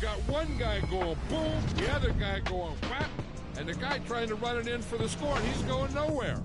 got one guy going boom, the other guy going whap, and the guy trying to run it in for the score, and he's going nowhere.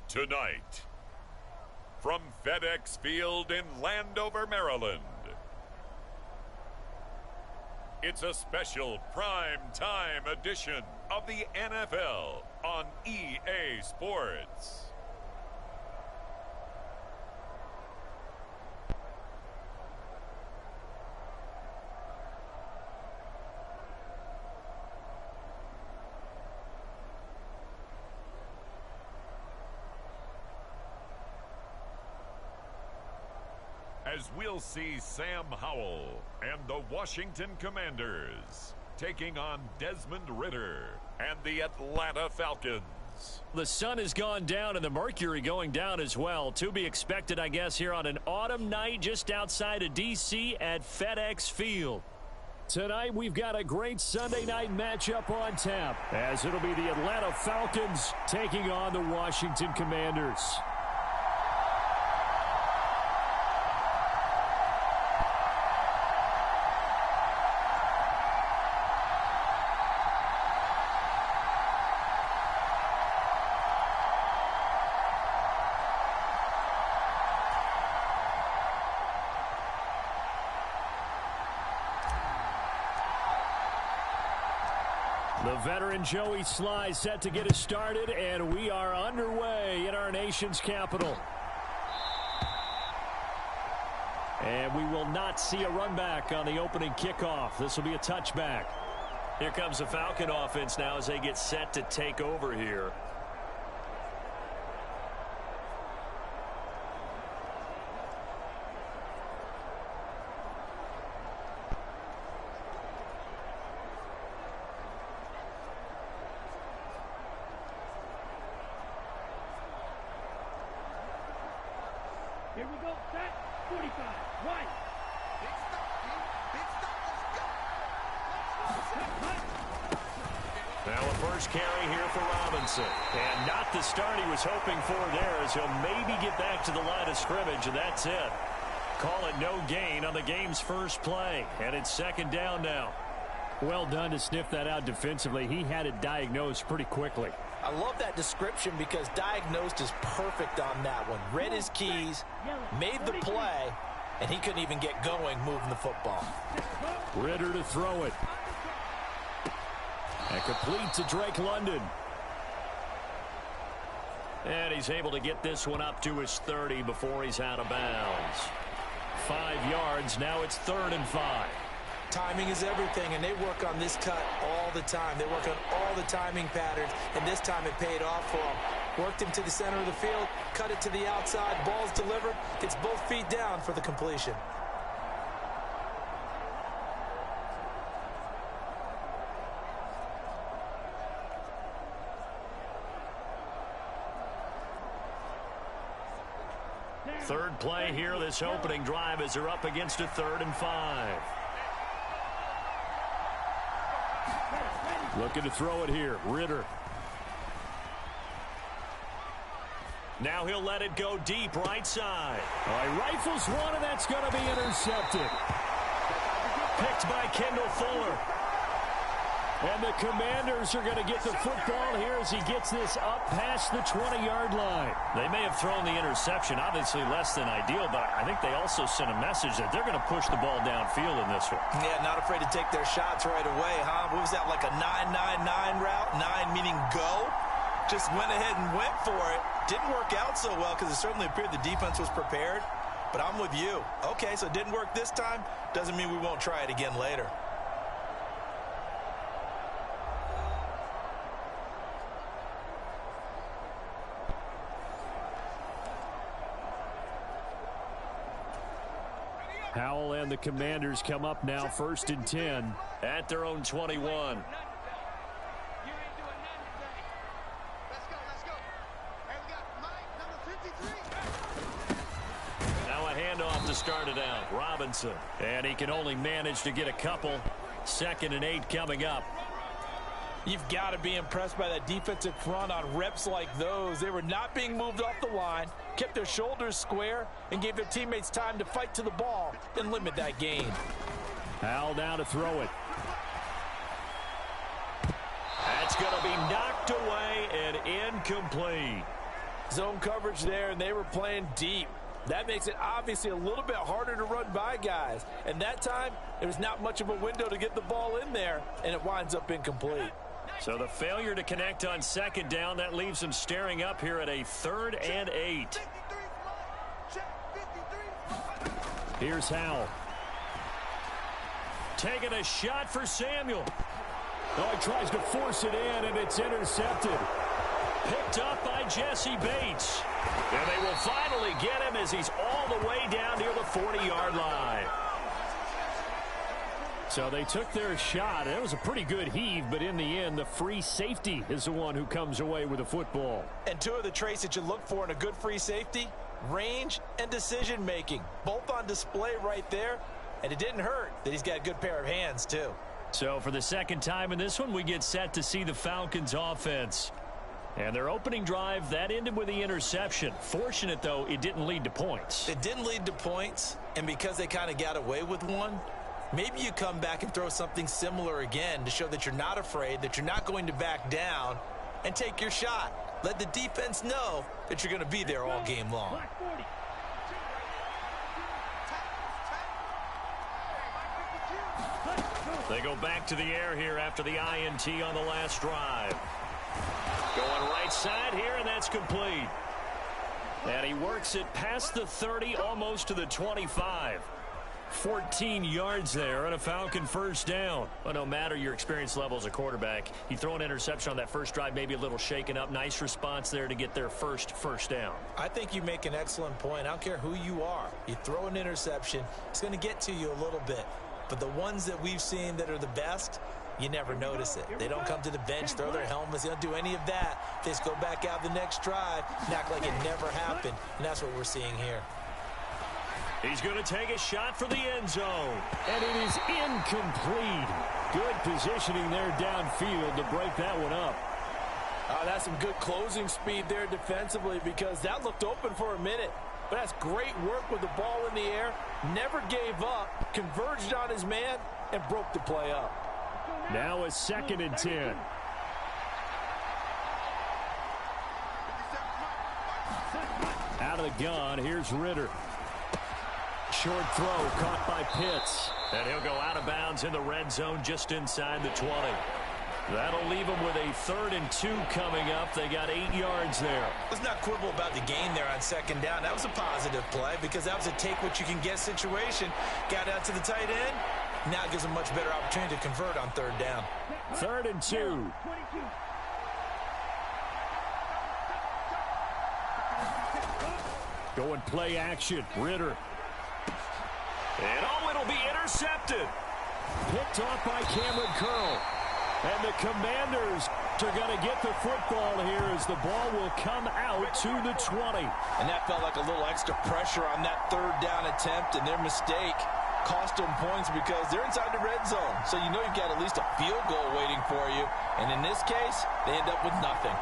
Tonight, from FedEx Field in Landover, Maryland, it's a special prime time edition of the NFL on EA Sports. As we'll see Sam Howell and the Washington Commanders taking on Desmond Ridder and the Atlanta Falcons. The sun has gone down and the mercury going down as well. To be expected, I guess, here on an autumn night just outside of D.C. at FedEx Field. Tonight, we've got a great Sunday night matchup on tap, as it'll be the Atlanta Falcons taking on the Washington Commanders. The veteran Joey Sly set to get us started, and we are underway in our nation's capital. And we will not see a run back on the opening kickoff. This will be a touchback. Here comes the Falcon offense now as they get set to take over here. Here we go, set, 45, right. Big stop, team. Big stop, let's go. Now a first carry here for Robinson. And not the start he was hoping for there, as he'll maybe get back to the line of scrimmage, and that's it. Call it no gain on the game's first play. And it's second down now. Well done to sniff that out defensively. He had it diagnosed pretty quickly. I love that description because diagnosed is perfect on that one. Read his keys, made the play, and he couldn't even get going moving the football. Ritter to throw it. And complete to Drake London. And he's able to get this one up to his 30 before he's out of bounds. 5 yards. Now it's 3rd and 5. Timing is everything, and they work on this cut all the time. They work on all the timing patterns, and this time it paid off for him. Worked him to the center of the field, cut it to the outside, ball's delivered, gets both feet down for the completion. Third play here, this opening drive, as they're up against a 3rd and 5. Looking to throw it here, Ritter. Now he'll let it go deep right side. He rifles one, and that's going to be intercepted. Picked by Kendall Fuller. And the Commanders are going to get the football here as he gets this up past the 20-yard line. They may have thrown the interception, obviously less than ideal, but I think they also sent a message that they're going to push the ball downfield in this one. Yeah, not afraid to take their shots right away, huh? What was that, like a 9-9-9 route? 9 meaning go? Just went ahead and went for it. Didn't work out so well because it certainly appeared the defense was prepared. But I'm with you. Okay, so it didn't work this time. Doesn't mean we won't try it again later. Howell and the Commanders come up now 1st and 10 at their own 21. Now a handoff to start it out. Robinson. And he can only manage to get a couple. 2nd and 8 coming up. You've got to be impressed by that defensive front on reps like those. They were not being moved off the line, kept their shoulders square, and gave their teammates time to fight to the ball and limit that gain. Howell down to throw it. That's going to be knocked away and incomplete. Zone coverage there, and they were playing deep. That makes it obviously a little bit harder to run by guys. And that time, there was not much of a window to get the ball in there, and it winds up incomplete. So the failure to connect on 2nd down, that leaves them staring up here at a 3rd and 8. Here's Howell. Taking a shot for Samuel. Oh, he tries to force it in, and it's intercepted. Picked up by Jesse Bates. And they will finally get him as he's all the way down near the 40-yard line. So they took their shot. It was a pretty good heave, but in the end, the free safety is the one who comes away with the football. And 2 of the traits that you look for in a good free safety, range and decision-making, both on display right there. And it didn't hurt that he's got a good pair of hands, too. So for the 2nd time in this one, we get set to see the Falcons offense. And their opening drive, that ended with the interception. Fortunate, though, it didn't lead to points. It didn't lead to points, and because they kind of got away with one, maybe you come back and throw something similar again to show that you're not afraid, that you're not going to back down, and take your shot. Let the defense know that you're going to be there all game long. They go back to the air here after the INT on the last drive. Going right side here, and that's complete. And he works it past the 30, almost to the 25. 14 yards there and a Falcon first down. But no matter your experience level as a quarterback, you throw an interception on that first drive, maybe a little shaken up. Nice response there to get their first down. I think you make an excellent point. I don't care who you are. You throw an interception, it's going to get to you a little bit. But the ones that we've seen that are the best, you never notice it. They don't come to the bench, throw their helmets. They don't do any of that. They just go back out the next drive and act like it never happened. And that's what we're seeing here. He's going to take a shot for the end zone. And it is incomplete. Good positioning there downfield to break that one up. That's some good closing speed there defensively, because that looked open for a minute. But that's great work with the ball in the air. Never gave up, converged on his man, and broke the play up. Now a 2nd and 10. Out of the gun, here's Ritter. Short throw caught by Pitts. And he'll go out of bounds in the red zone just inside the 20. That'll leave them with a 3rd and 2 coming up. They got 8 yards there. Let's not quibble about the gain there on 2nd down. That was a positive play because that was a take-what-you-can-get situation. Got out to the tight end. Now it gives them a much better opportunity to convert on 3rd down. 3rd and 2. Going play action. Ritter. And it'll be intercepted. Picked off by Cameron Curl. And the Commanders are going to get the football here as the ball will come out to the 20. And that felt like a little extra pressure on that 3rd down attempt, and their mistake cost them points because they're inside the red zone. So you know you've got at least a field goal waiting for you. And in this case, they end up with nothing.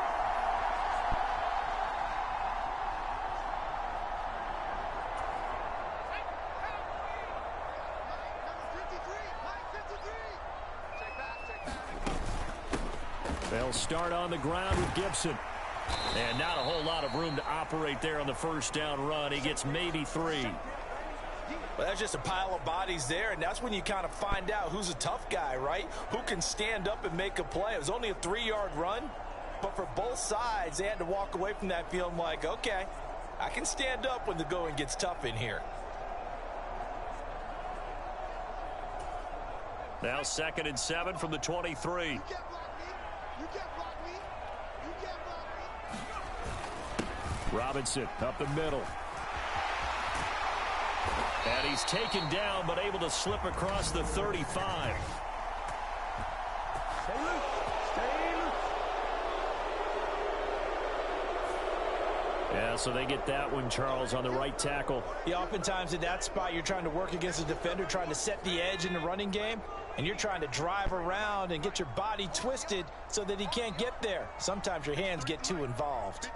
They'll start on the ground with Gibson. And not a whole lot of room to operate there on the 1st down run. He gets maybe 3. Well, that's just a pile of bodies there, and that's when you kind of find out who's a tough guy, right? Who can stand up and make a play. It was only a 3-yard run, but for both sides, they had to walk away from that feeling like, okay, I can stand up when the going gets tough in here. Now 2nd and 7 from the 23. Robinson up the middle. And he's taken down, but able to slip across the 35. Stay loose. Stay loose. Yeah, so they get that one, Charles, on the right tackle. Yeah, oftentimes in that spot, you're trying to work against a defender, trying to set the edge in the running game, and you're trying to drive around and get your body twisted so that he can't get there. Sometimes your hands get too involved.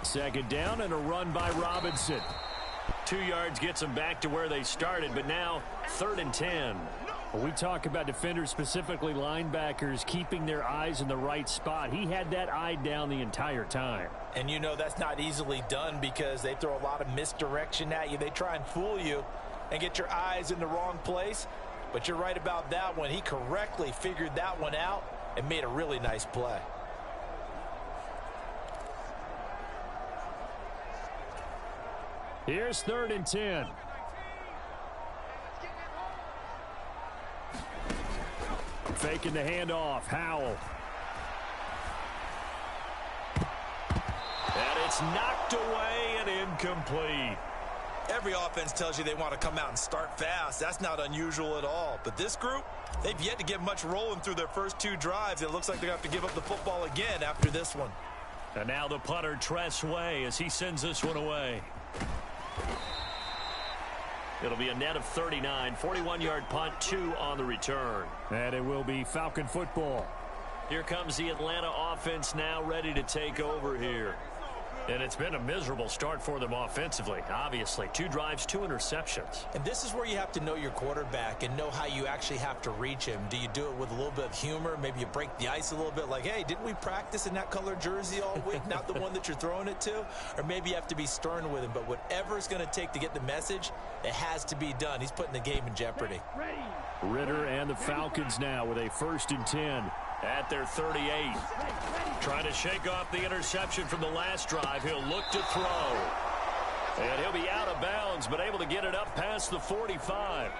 Second down and a run by Robinson. 2 yards gets them back to where they started, but now 3rd and 10. When we talk about defenders, specifically linebackers, keeping their eyes in the right spot, he had that eye down the entire time. And you know that's not easily done because they throw a lot of misdirection at you. They try and fool you and get your eyes in the wrong place. But you're right about that one. He correctly figured that one out and made a really nice play. Here's 3rd and 10. Faking the handoff. Howell. And it's knocked away and incomplete. Every offense tells you they want to come out and start fast. That's not unusual at all. But this group, they've yet to get much rolling through their first 2 drives. It looks like they're going to have to give up the football again after this one. And now the punter, Tress Way, as he sends this one away. It'll be a net of 39, 41-yard punt, 2 on the return. And it will be Falcon football. Here comes the Atlanta offense now ready to take over here. And it's been a miserable start for them offensively. Obviously, 2 drives, 2 interceptions. And this is where you have to know your quarterback and know how you actually have to reach him. Do you do it with a little bit of humor? Maybe you break the ice a little bit like, hey, didn't we practice in that color jersey all week? Not the one that you're throwing it to? Or maybe you have to be stern with him. But whatever it's going to take to get the message, it has to be done. He's putting the game in jeopardy. Ritter and the Falcons now with a 1st and 10 at their 38. Trying to shake off the interception from the last drive. He'll look to throw. And he'll be out of bounds, but able to get it up past the 45.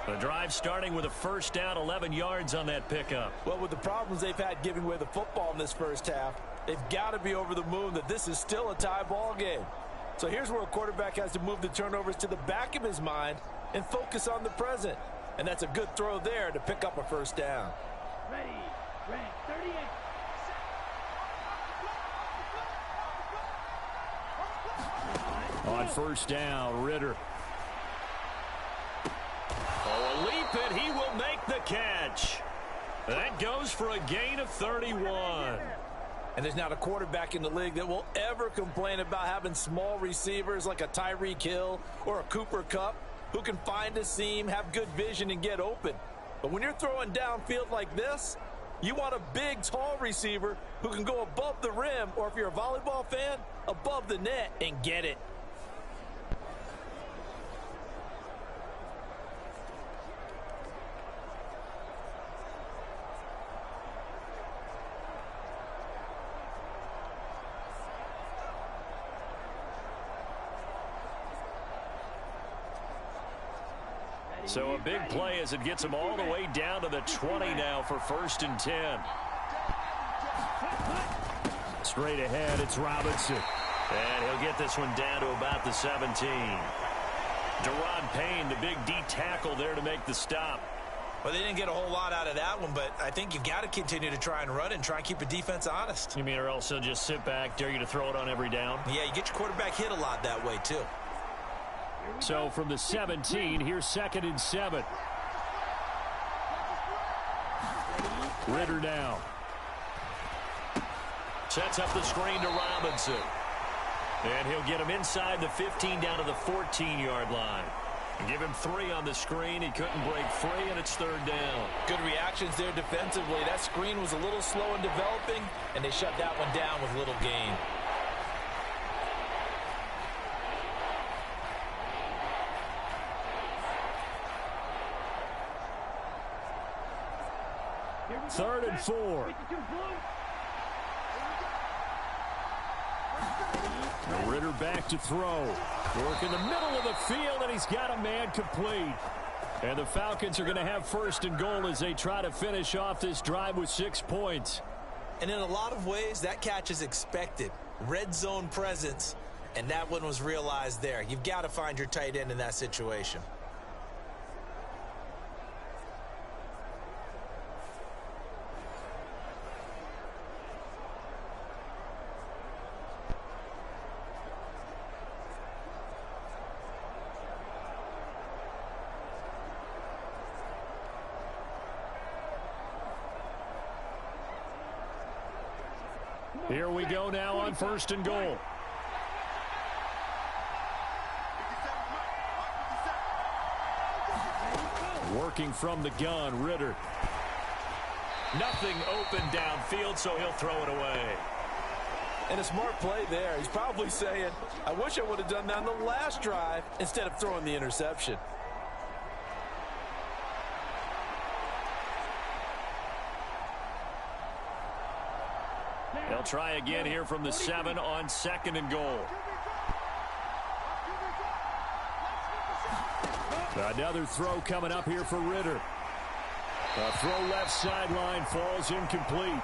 The drive starting with a 1st down, 11 yards on that pickup. Well, with the problems they've had giving away the football in this first half, they've got to be over the moon that this is still a tie ball game. So here's where a quarterback has to move the turnovers to the back of his mind and focus on the present. And that's a good throw there to pick up a 1st down. Ready, red 38. On 1st down, Ritter. Oh, a leap, and he will make the catch. That goes for a gain of 31. And there's not a quarterback in the league that will ever complain about having small receivers like a Tyreek Hill or a Cooper Kupp who can find a seam, have good vision, and get open. But when you're throwing downfield like this, you want a big, tall receiver who can go above the rim, or if you're a volleyball fan, above the net and get it. So a big play as it gets him all the way down to the 20 now for 1st and 10. Straight ahead, it's Robinson. And he'll get this one down to about the 17. Deron Payne, the big D tackle there to make the stop. Well, they didn't get a whole lot out of that one, but I think you've got to continue to try and run and try and keep the defense honest. You mean or else they'll just sit back, dare you to throw it on every down? Yeah, you get your quarterback hit a lot that way, too. So from the 17, here's 2nd and 7. Ritter now. Sets up the screen to Robinson. And he'll get him inside the 15 down to the 14-yard line. Give him 3 on the screen. He couldn't break free, and it's 3rd down. Good reactions there defensively. That screen was a little slow in developing, and they shut that one down with little gain. Third and 4. Ritter back to throw. Work in the middle of the field, and he's got a man complete. And the Falcons are going to have 1st and goal as they try to finish off this drive with 6 points. And in a lot of ways, that catch is expected. Red zone presence, and that one was realized there. You've got to find your tight end in that situation. Here we go now on 1st and goal. Working from the gun, Ritter. Nothing open downfield, so he'll throw it away. And a smart play there. He's probably saying, I wish I would have done that on the last drive instead of throwing the interception. They'll try again here from the 7 on 2nd and goal. Another throw coming up here for Ritter. A throw left sideline falls incomplete.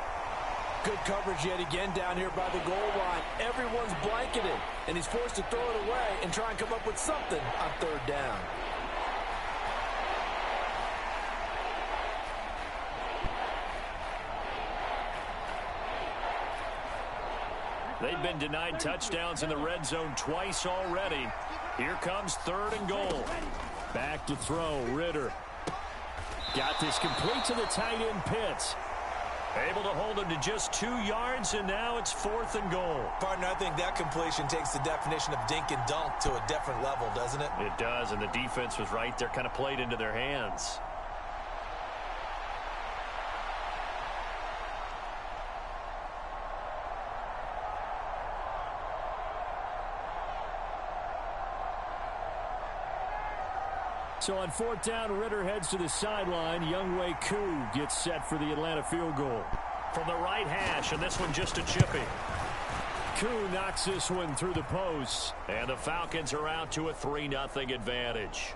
Good coverage yet again down here by the goal line. Everyone's blanketed, and he's forced to throw it away and try and come up with something on 3rd down. They've been denied touchdowns in the red zone twice already. Here comes 3rd and goal. Back to throw, Ritter. Got this complete to the tight end, Pitts. Able to hold him to just 2 yards, and now it's 4th and goal. Partner, I think that completion takes the definition of dink and dunk to a different level, doesn't it? It does, and the defense was right there, kind of played into their hands. So on 4th down, Ritter heads to the sideline. Younghoe Koo gets set for the Atlanta field goal. From the right hash, and this one just a chippy. Koo knocks this one through the post. And the Falcons are out to a 3-0 advantage.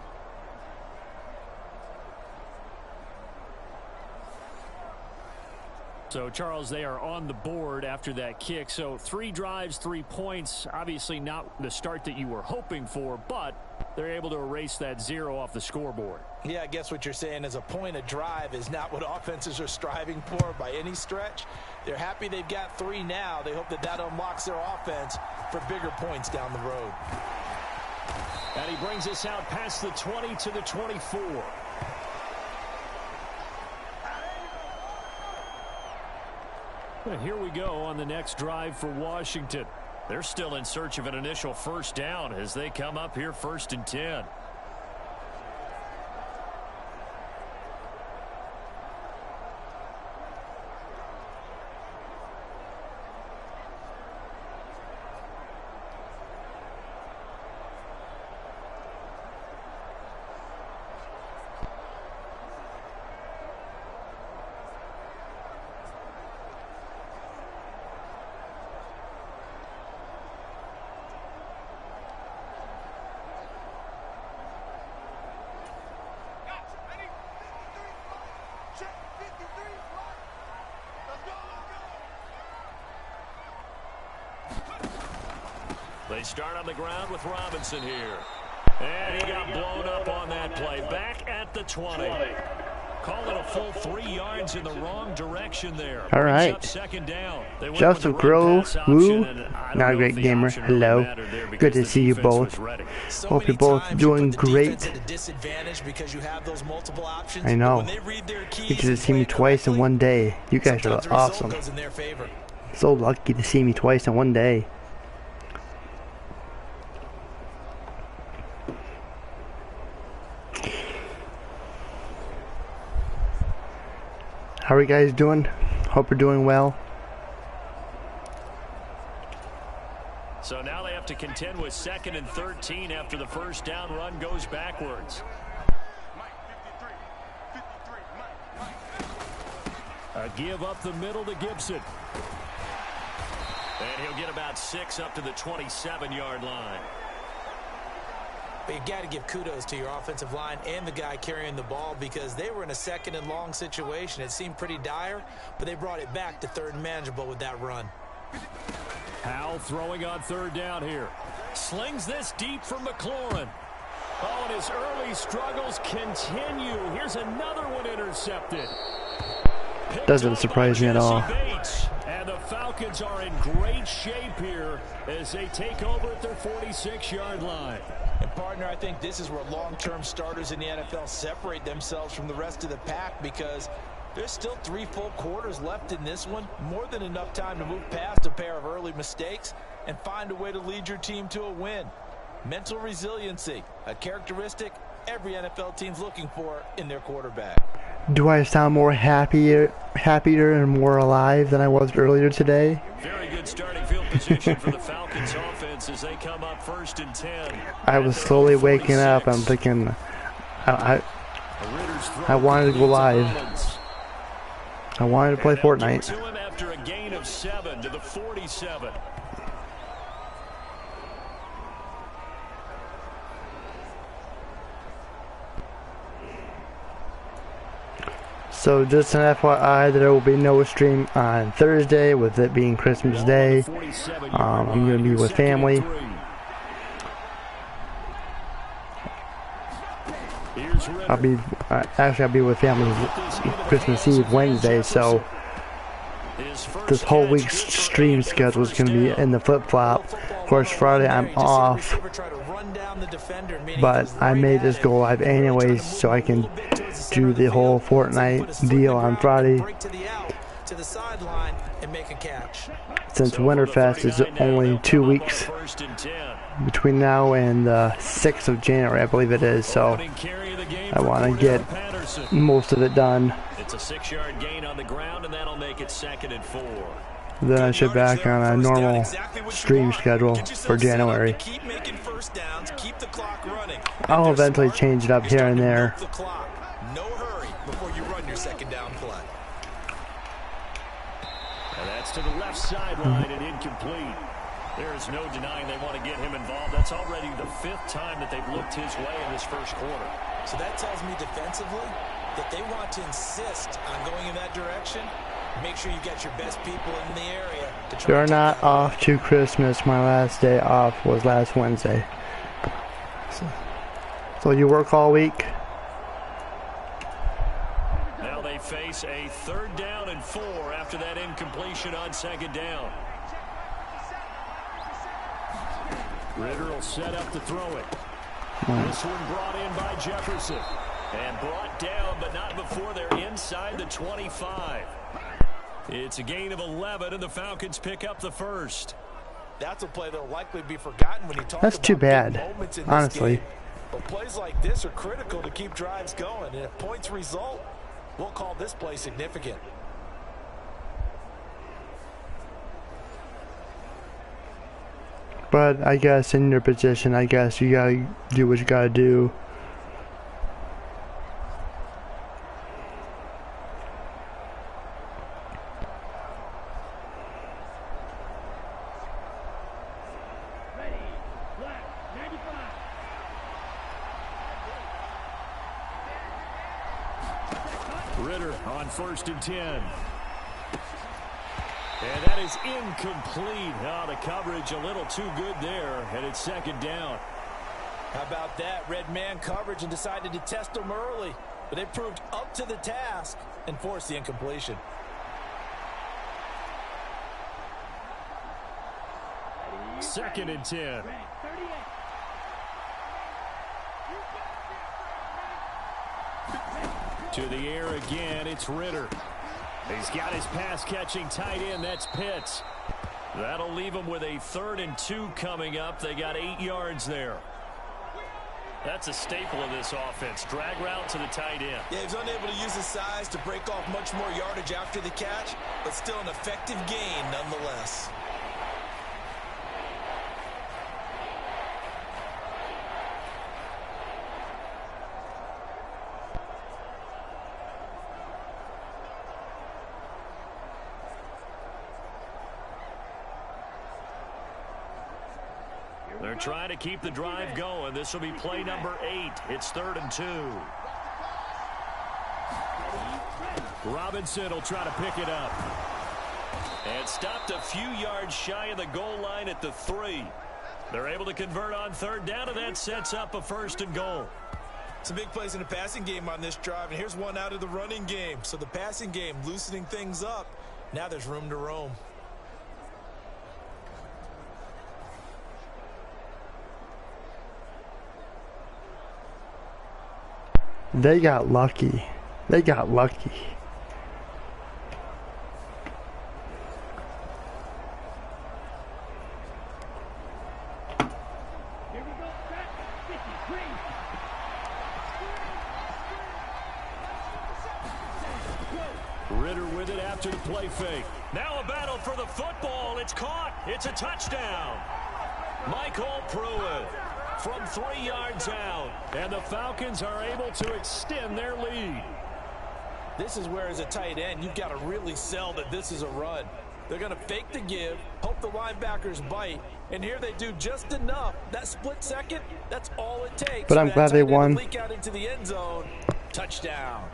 So, Charles, they are on the board after that kick. So 3 drives, 3 points. Obviously not the start that you were hoping for, but they're able to erase that 0 off the scoreboard. Yeah, I guess what you're saying is a point a drive is not what offenses are striving for by any stretch. They're happy they've got 3 now. They hope that that unlocks their offense for bigger points down the road. And he brings us out past the 20 to the 24. And here we go on the next drive for Washington. They're still in search of an initial first down as they come up here 1st and 10. They start on the ground with Robinson here. And he got blown up on that play. Back at the 20. Call it a full 3 yards in the wrong direction there. All right. Second down. Joseph Grove, woo. Not a great gamer. Hello. Good to see you both. Hope you're both doing great. I know. You get to see me twice in one day. You guys are awesome. So lucky to see me twice in one day. How are you guys doing? Hope you're doing well. So now they have to contend with 2nd and 13 after the first down run goes backwards. A give up the middle to Gibson. And he'll get about 6 up to the 27-yard line. But you've got to give kudos to your offensive line and the guy carrying the ball because they were in a 2nd and long situation. It seemed pretty dire, but they brought it back to 3rd and manageable with that run. Howell throwing on 3rd down here. Slings this deep from McLaurin. Oh, and his early struggles continue. Here's another one intercepted. Doesn't surprise me at all. And the Falcons are in great shape here as they take over at their 46-yard line. And partner, I think this is where long-term starters in the NFL separate themselves from the rest of the pack because there's still 3 full quarters left in this one. More than enough time to move past a pair of early mistakes and find a way to lead your team to a win. Mental resiliency, a characteristic every NFL team's looking for in their quarterback. Do I sound more happier and more alive than I was earlier today? Very good starting field position for the Falcons offense as they come up 1st and 10. I was slowly waking up. I'm thinking, I wanted to go live. I wanted to play Fortnite. To him after a gain of 7 to the 47. So just an FYI, there will be no stream on Thursday with it being Christmas Day. I'm going to be with family. I'll be with family Christmas Eve Wednesday, so this whole week's stream schedule is going to be in the flip-flop. Of course, Friday I'm off, but I may just go live anyways so I can do the whole Fortnite deal on Friday. to the sideline and make a catch. Since Winterfest is only 2 weeks between now and the 6th of January, I believe it is, so I want to get most of it done. It's a 6-yard gain on the ground, and that'll make it 2nd and 4. Then I should be back on a normal stream schedule for January. I'll eventually change it up here and there. No hurry before you run your second down play. And that's to the left sideline and incomplete. There is no denying they want to get him involved. That's already the 5th time that they've looked his way in this first quarter. So that tells me defensively that they want to insist on going in that direction. Make sure you get your best people in the area to try. You're not off to Christmas. My last day off was last Wednesday. So you work all week? Now they face a 3rd down and 4 after that incompletion on 2nd down. Ritter will set up to throw it. This one brought in by Jefferson. And brought down, but not before they're inside the 25. It's a gain of 11, and the Falcons pick up the first. That's a play that'll likely be forgotten when you talk That's about too bad, moments in honestly. this game. But plays like this are critical to keep drives going. And if points result, we'll call this play significant. But I guess in your position, I guess you gotta do what you gotta do. Ritter on 1st and 10. And that is incomplete. Oh, the coverage a little too good there, and it's 2nd down. How about that? Red man coverage and decided to test them early. But they proved up to the task and forced the incompletion. Second and 10. To the air again, it's Ritter. He's got his pass-catching tight end, that's Pitts. That'll leave him with a 3rd and 2 coming up. They got 8 yards there. That's a staple of this offense. Drag route to the tight end. Yeah, he's unable to use his size to break off much more yardage after the catch, but still an effective gain nonetheless. They're trying to keep the drive going. This will be play number 8. It's 3rd and 2. Robinson will try to pick it up. And stopped a few yards shy of the goal line at the 3. They're able to convert on 3rd down, and that sets up a 1st and goal. Some big plays in the passing game on this drive, and here's one out of the running game. So the passing game loosening things up. Now there's room to roam. They got lucky. They got lucky. Ritter with it after the play fake. Now a battle for the football. It's caught. It's a touchdown. Michael Pruitt from 3 yards out. And the Falcons are able to extend their lead. This is where, as a tight end, you've got to really sell that this is a run. They're going to fake the give, hope the linebackers bite, and here they do just enough. That split second, that's all it takes. But I'm glad they won. Leak out into the end zone. Touchdown.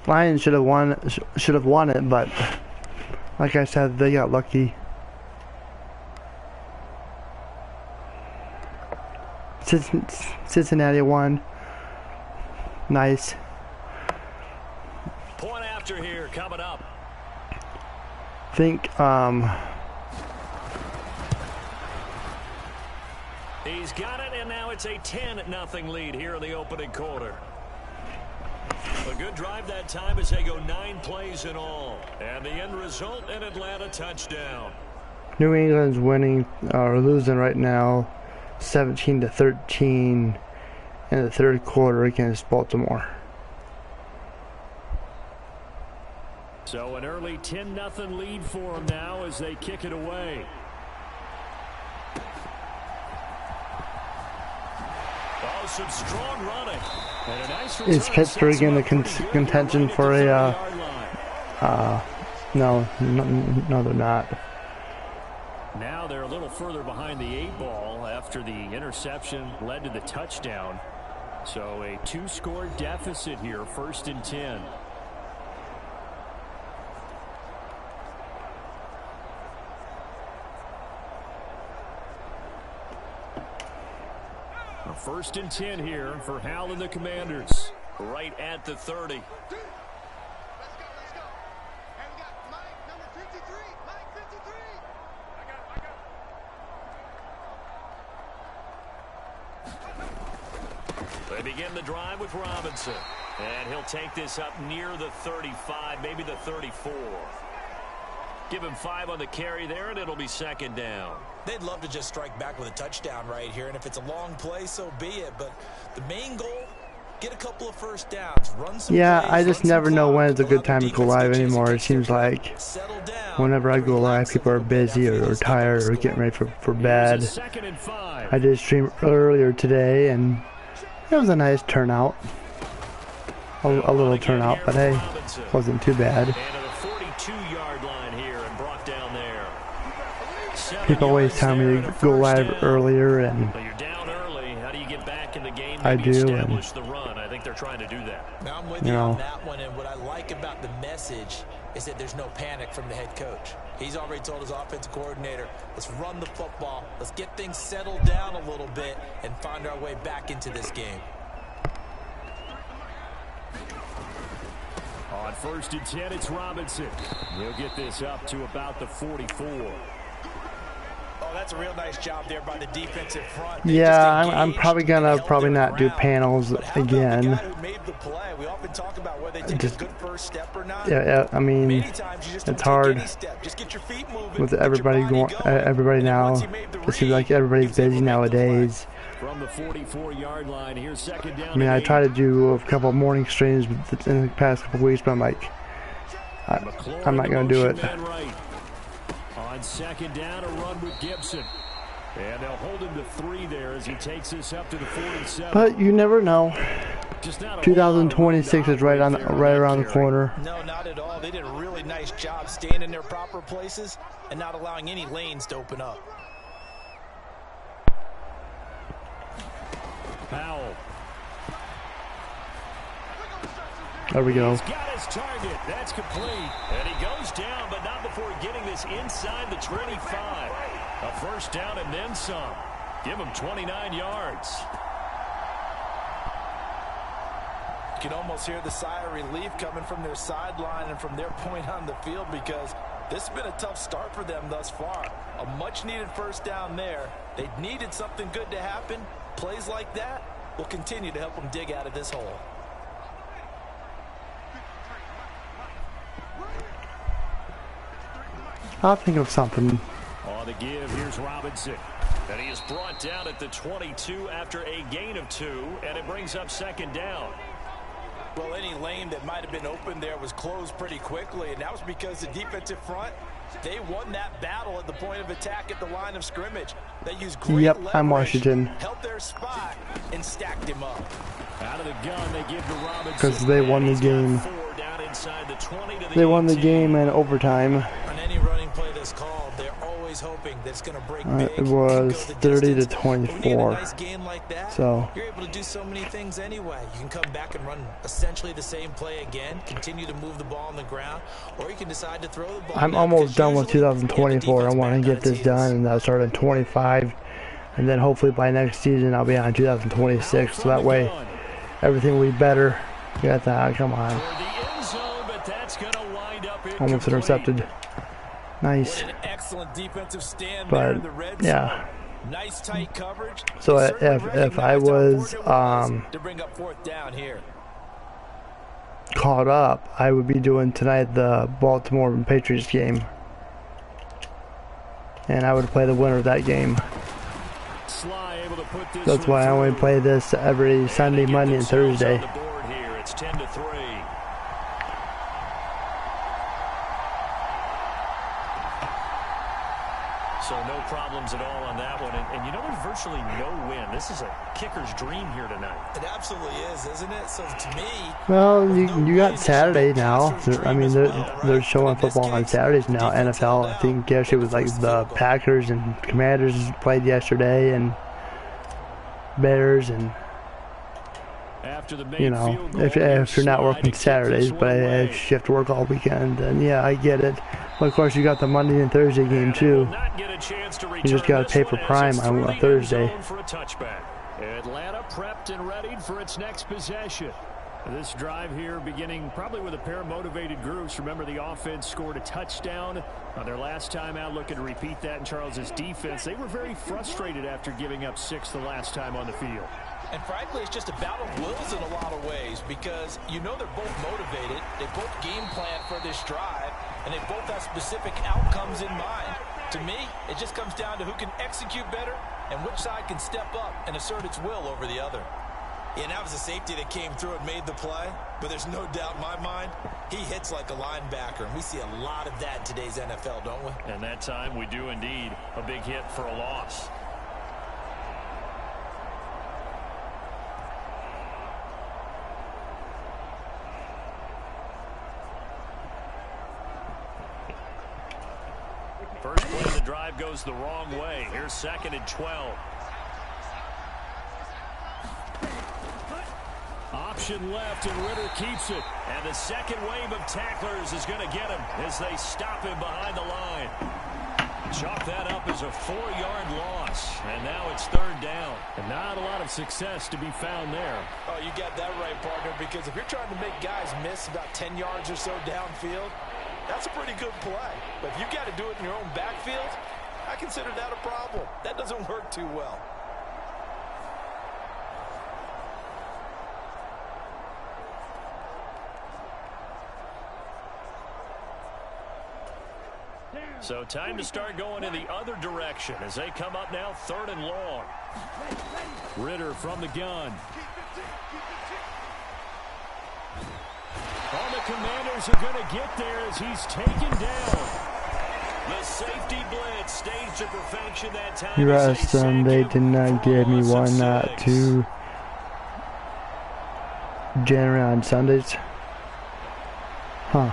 Lions should have won it, but like I said, they got lucky. Cincinnati won. Nice. Point after here coming up. Think He's got it, and now it's a 10-0 lead here in the opening quarter. A good drive that time as they go 9 plays in all. And the end result, an Atlanta touchdown. New England's winning or losing right now 17-13 in the third quarter against Baltimore. So an early 10-0 lead for them now as they kick it away. Oh, some strong running. And a nice Is Pittsburgh in the contention for a no, they're not. Now they're a little further behind the 8 ball after the interception led to the touchdown. So a 2-score deficit here, 1st and 10. A 1st and 10 here for Hal and the Commanders. Right at the 30. They begin the drive with Robinson. And he'll take this up near the 35, maybe the 34. Give him 5 on the carry there, and it'll be 2nd down. They'd love to just strike back with a touchdown right here, and if it's a long play, so be it. But the main goal, get a couple of first downs, run some Yeah, plays, I just never know when it's a good time to go live anymore. It seems like whenever I go live, people are busy or tired or getting ready for bed. I did stream earlier today, and it was a nice turnout. A little turnout, but hey, wasn't too bad. People always tell me to go live earlier, and I do, and I think they're trying to do that. Now I'm with you on that one, and what I like about the message is that there's no panic from the head coach. He's already told his offensive coordinator, let's run the football, let's get things settled down a little bit and find our way back into this game. On 1st and 10, it's Robinson. He'll get this up to about the 44. Oh, that's a real nice job there by the defensive front. Yeah, I'm probably gonna not do panels again. Yeah, I mean, it's hard with everybody now. It seems like everybody's busy nowadays. From the 44-yard line, here's 2nd down. I mean, I try to do a couple morning streams in the past couple weeks, but I'm like, I'm not gonna do it. On 2nd down, a run with Gibson. And they'll hold him to 3 there as he takes this up to the 47. But you never know. 2026 is right around the corner. No, not at all. They did a really nice job staying in their proper places and not allowing any lanes to open up. Powell. There we go. He's got his target. That's complete. And he goes down, but not before getting this inside the 25. A 1st down and then some. Give him 29 yards. You can almost hear the sigh of relief coming from their sideline and from their point on the field, because this has been a tough start for them thus far. A much-needed 1st down there. They needed something good to happen. Plays like that will continue to help them dig out of this hole. I'll think of something. On the give, here's Robinson. And he is brought down at the 22 after a gain of 2, and it brings up 2nd down. Well, any lane that might have been open there was closed pretty quickly, and that was because the defensive front, they won that battle at the point of attack at the line of scrimmage. They used great leverage, I'm Washington. held their spot, and stacked him up. Out of the gun, they give to Robinson. Because they won the game. They won the game in overtime. On any running play that's called, they're always hoping that it's going to break big. It was 30-24. Nice game like that, so you're able to do so many things anyway. You can come back and run essentially the same play again, continue to move the ball on the ground, or you can decide to throw the ball. I'm almost done with 2024. I want to get this done, and I'll start in 25, and then hopefully by next season I'll be on 2026. So that way everything will be better. Got that? Come on. Almost intercepted. Nice. But yeah. Nice tight coverage. So if I was caught up, I would be doing tonight the Baltimore Patriots game. And I would play the winner of that game. That's why I only play this every Sunday, Monday, and Thursday. It's 10-3. So no problems at all on that one. And you know, there's virtually no win. This is a kicker's dream here tonight. It absolutely is, isn't it? So to me... Well, you got Saturday now. I mean, they're showing football on Saturdays now. NFL, I think yesterday was like the Packers and Commanders played yesterday, and Bears, and you know, if you're not working Saturdays, but if you have to work all weekend, then yeah, I get it. But of course, you got the Monday and Thursday game too. You just got to pay for Prime on Thursday. Atlanta prepped and readied for its next possession. This drive here beginning probably with a pair of motivated groups. Remember, the offense scored a touchdown on their last time out. Looking to repeat that in Charles's defense. They were very frustrated after giving up 6 the last time on the field. And frankly, it's just a battle of wills in a lot of ways, because you know they're both motivated. They both game plan for this drive, and they both have specific outcomes in mind. To me, it just comes down to who can execute better and which side can step up and assert its will over the other. Yeah, and that was a safety that came through and made the play, but there's no doubt in my mind, he hits like a linebacker, and we see a lot of that in today's NFL, don't we? And that time we do indeed. A big hit for a loss. First play of the drive goes the wrong way. Here's 2nd and 12. Option left, and Ritter keeps it. And the second wave of tacklers is going to get him as they stop him behind the line. Chalk that up as a 4-yard loss. And now it's 3rd down. And not a lot of success to be found there. Oh, you got that right, partner, because if you're trying to make guys miss about 10 yards or so downfield, that's a pretty good play. But if you've got to do it in your own backfield, I consider that a problem. That doesn't work too well. So time to start going in the other direction as they come up now 3rd and long. Ritter from the gun. All the Commanders are going to get there as he's taken down. The safety blitz staged to perfection that time. Rest them. They did not give me one, not two. Generally on Sundays. Huh.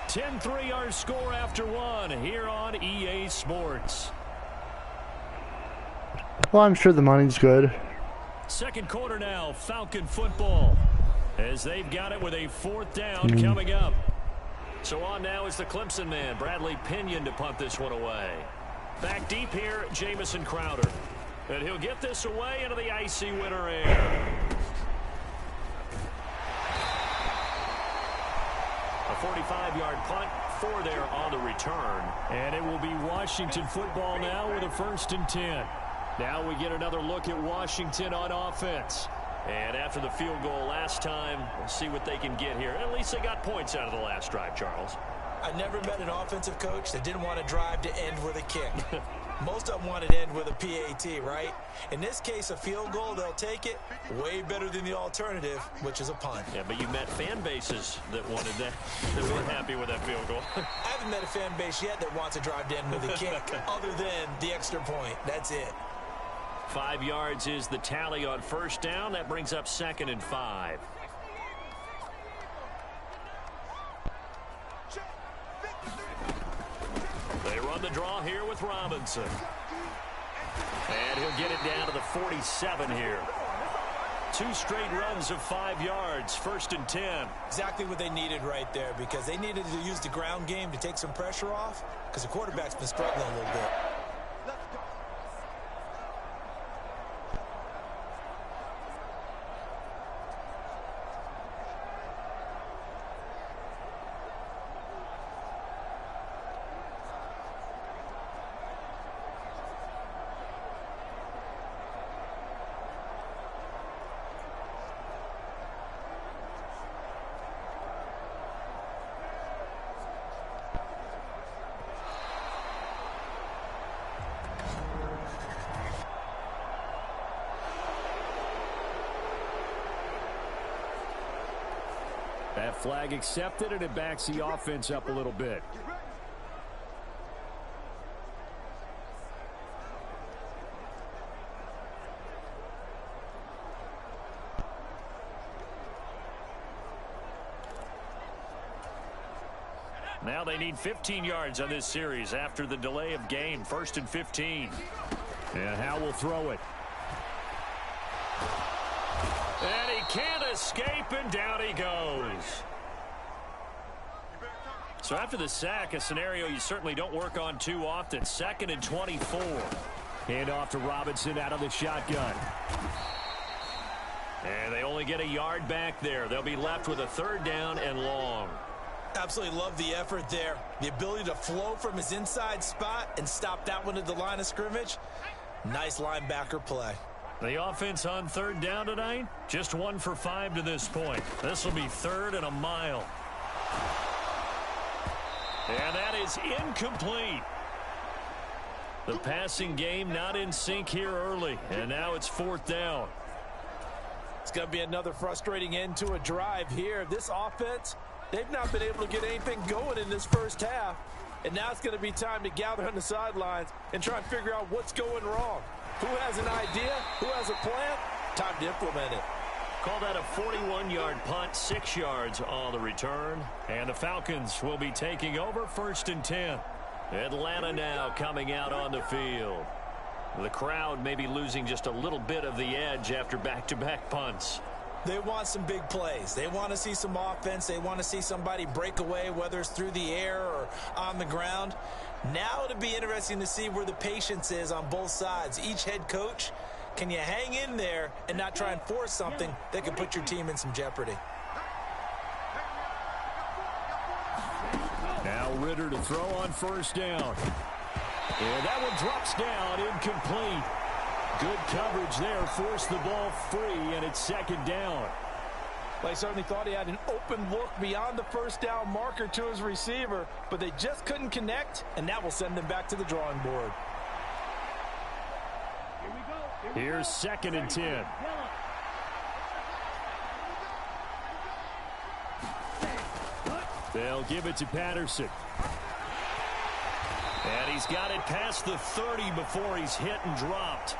10-3 our score after 1 here on EA Sports. Well, I'm sure the money's good. Second quarter now, Falcon football, as they've got it with a 4th down coming up. So on now is the Clemson man, Bradley Pinion, to punt this one away. Back deep here, Jamison Crowder. And he'll get this away into the icy winter air. A 45-yard punt, 4 there on the return. And it will be Washington football now with a 1st and 10. Now we get another look at Washington on offense. And after the field goal last time, we'll see what they can get here. At least they got points out of the last drive, Charles. I never met an offensive coach that didn't want a drive to end with a kick. Most of them wanted to end with a PAT, right? In this case, a field goal, they'll take it. Way better than the alternative, which is a punt. Yeah, but you met fan bases that wanted that, that weren't happy with that field goal. I haven't met a fan base yet that wants a drive to end with a kick, other than the extra point. That's it. 5 yards is the tally on 1st down. That brings up 2nd and 5. They run the draw here with Robinson. And he'll get it down to the 47 here. 2 straight runs of 5 yards, 1st and 10. Exactly what they needed right there, because they needed to use the ground game to take some pressure off, because the quarterback's been struggling a little bit. That flag accepted, and it backs the offense up a little bit. Now they need 15 yards on this series after the delay of game. 1st and 15. And Howe will throw it. And he can't escape, and down he goes. So after the sack, a scenario you certainly don't work on too often. 2nd and 24. Hand off to Robinson out of the shotgun. And they only get a yard back there. They'll be left with a 3rd down and long. Absolutely love the effort there. The ability to flow from his inside spot and stop that one at the line of scrimmage. Nice linebacker play. The offense on 3rd down tonight, just 1 for 5 to this point. This will be 3rd and a mile. And that is incomplete. The passing game not in sync here early, and now it's 4th down. It's going to be another frustrating end to a drive here. This offense, they've not been able to get anything going in this first half. And now it's going to be time to gather on the sidelines and try and figure out what's going wrong. Who has an idea? Who has a plan? Time to implement it. Call that a 41-yard punt, 6 yards on the return. And the Falcons will be taking over 1st and 10. Atlanta now coming out on the field. The crowd may be losing just a little bit of the edge after back-to-back punts. They want some big plays. They want to see some offense. They want to see somebody break away, whether it's through the air or on the ground. Now it'll be interesting to see where the patience is on both sides. Each head coach, can you hang in there and not try and force something that could put your team in some jeopardy? Now Ritter to throw on 1st down. And that one drops down, incomplete. Good coverage there, forced the ball free, and it's 2nd down. They certainly thought he had an open look beyond the 1st down marker to his receiver, but they just couldn't connect, and that will send them back to the drawing board. Here's 2nd and 10. They'll give it to Patterson. And he's got it past the 30 before he's hit and dropped.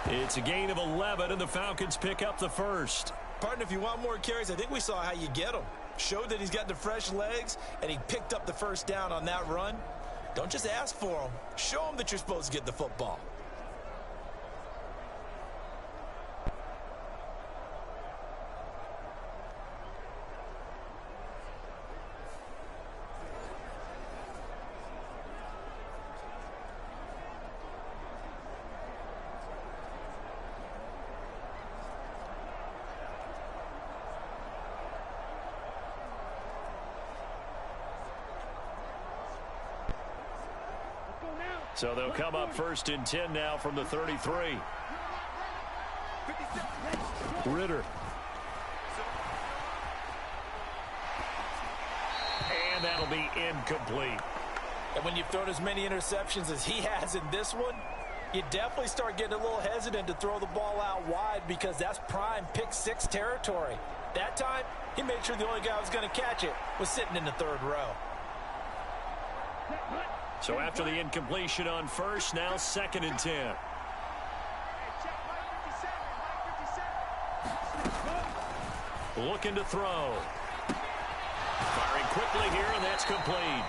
It's a gain of 11, and the Falcons pick up the 1st. Partner, if you want more carries, I think we saw how you get them. Showed that he's got the fresh legs, and he picked up the 1st down on that run. Don't just ask for them. Show them that you're supposed to get the football. So they'll come up 1st and 10 now from the 33. Ritter. And that'll be incomplete. And when you've thrown as many interceptions as he has in this one, you definitely start getting a little hesitant to throw the ball out wide because that's prime pick 6 territory. That time, he made sure the only guy who was going to catch it was sitting in the 3rd row. So after the incompletion on 1st, now 2nd and 10. Looking to throw. Firing quickly here, and that's complete.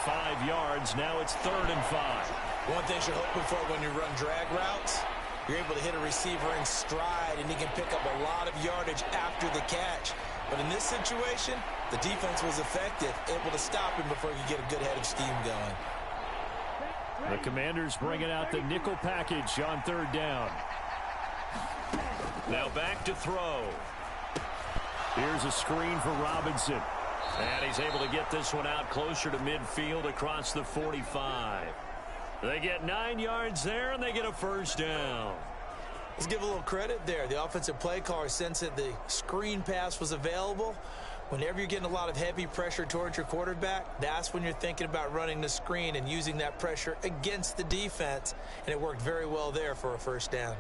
5 yards, now it's 3rd and 5. One thing you're hoping for when you run drag routes, you're able to hit a receiver in stride, and he can pick up a lot of yardage after the catch. But in this situation, the defense was effective, able to stop him before he could get a good head of steam going. The Commanders bringing out the nickel package on 3rd down. Now back to throw. Here's a screen for Robinson. And he's able to get this one out closer to midfield across the 45. They get 9 yards there, and they get a 1st down. Let's give a little credit there. The offensive play caller sensed that the screen pass was available. Whenever you're getting a lot of heavy pressure towards your quarterback, that's when you're thinking about running the screen and using that pressure against the defense. And it worked very well there for a 1st down.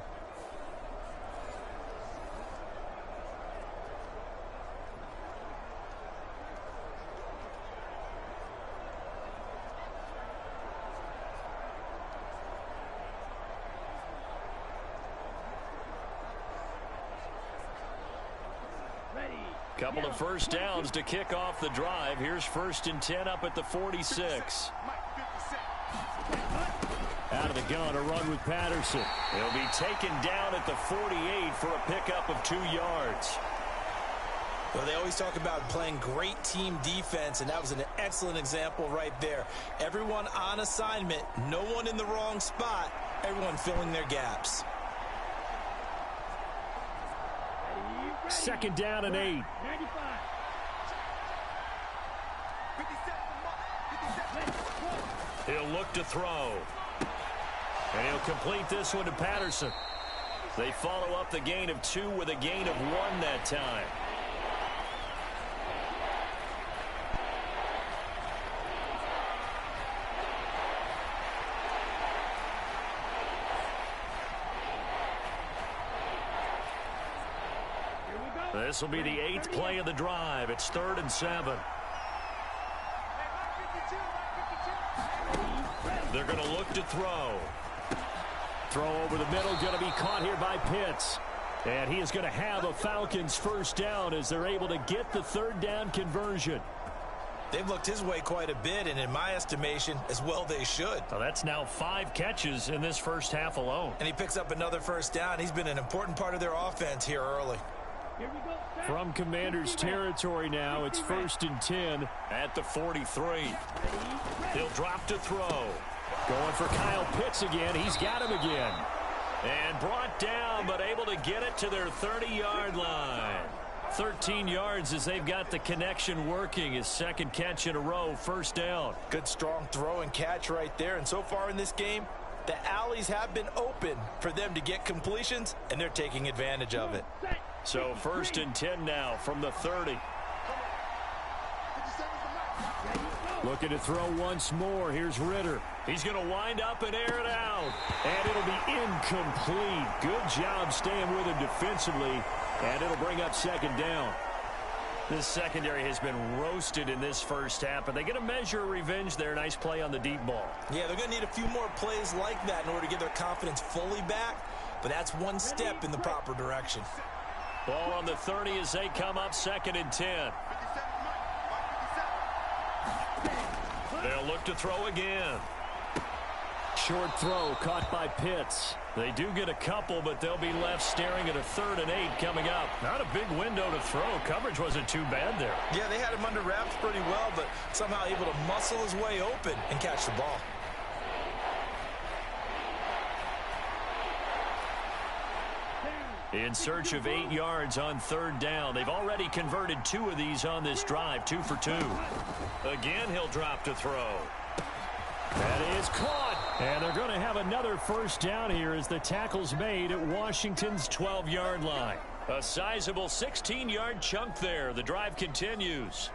Couple of first downs to kick off the drive. Here's 1st and 10 up at the 46. Out of the gun, a run with Patterson. He'll be taken down at the 48 for a pickup of 2 yards. Well, they always talk about playing great team defense, and that was an excellent example right there. Everyone on assignment, no one in the wrong spot, everyone filling their gaps. 2nd down and 8. 95. He'll look to throw. And he'll complete this one to Patterson. They follow up the gain of 2 with a gain of 1 that time. This will be the 8th play of the drive. It's 3rd and 7. They're going to look to throw. Throw over the middle, going to be caught here by Pitts. And he is going to have a Falcons first down as they're able to get the 3rd down conversion. They've looked his way quite a bit, and in my estimation, as well they should. Well, that's now 5 catches in this first half alone. And he picks up another first down. He's been an important part of their offense here early. From Commander's territory now, it's 1st and 10 at the 43. He'll drop to throw. Going for Kyle Pitts again. He's got him again. And brought down, but able to get it to their 30-yard line. 13 yards as they've got the connection working. His 2nd catch in a row, 1st down. Good strong throw and catch right there. And so far in this game, the alleys have been open for them to get completions, and they're taking advantage of it. So 1st and 10 now from the 30. Looking to throw once more. Here's Ritter. He's going to wind up and air it out. And it'll be incomplete. Good job staying with him defensively. And it'll bring up 2nd down. This secondary has been roasted in this first half, but they get a measure of revenge there. Nice play on the deep ball. Yeah, they're going to need a few more plays like that in order to get their confidence fully back. But that's one step in the proper direction. Ball on the 30 as they come up 2nd and 10. They'll look to throw again. Short throw caught by Pitts. They do get a couple, but they'll be left staring at a 3rd and 8 coming up. Not a big window to throw. Coverage wasn't too bad there. Yeah, they had him under wraps pretty well, but somehow able to muscle his way open and catch the ball. In search of 8 yards on 3rd down. They've already converted 2 of these on this drive, 2 for 2. Again, he'll drop to throw. That is caught. And they're going to have another first down here as the tackle's made at Washington's 12-yard line. A sizable 16-yard chunk there. The drive continues.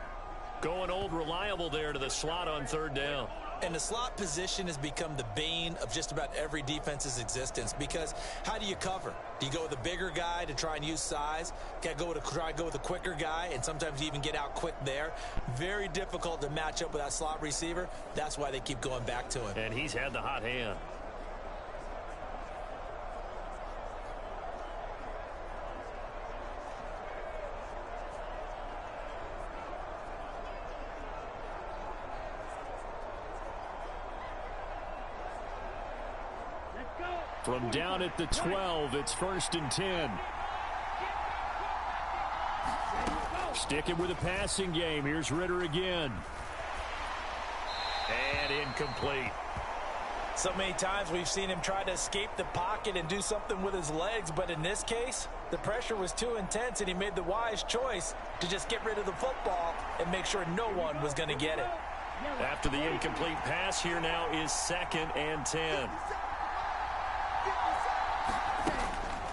Going old reliable there to the slot on 3rd down. And the slot position has become the bane of just about every defense's existence, because how do you cover? Do you go with a bigger guy to try and use size? Try to go with a quicker guy, and sometimes you even get out quick there. Very difficult to match up with that slot receiver. That's why they keep going back to him. And he's had the hot hand. From down at the 12, it's 1st and 10. Sticking with a passing game. Here's Ritter again. And incomplete. So many times we've seen him try to escape the pocket and do something with his legs, but in this case, the pressure was too intense, and he made the wise choice to just get rid of the football and make sure no one was going to get it. After the incomplete pass, here now is 2nd and 10.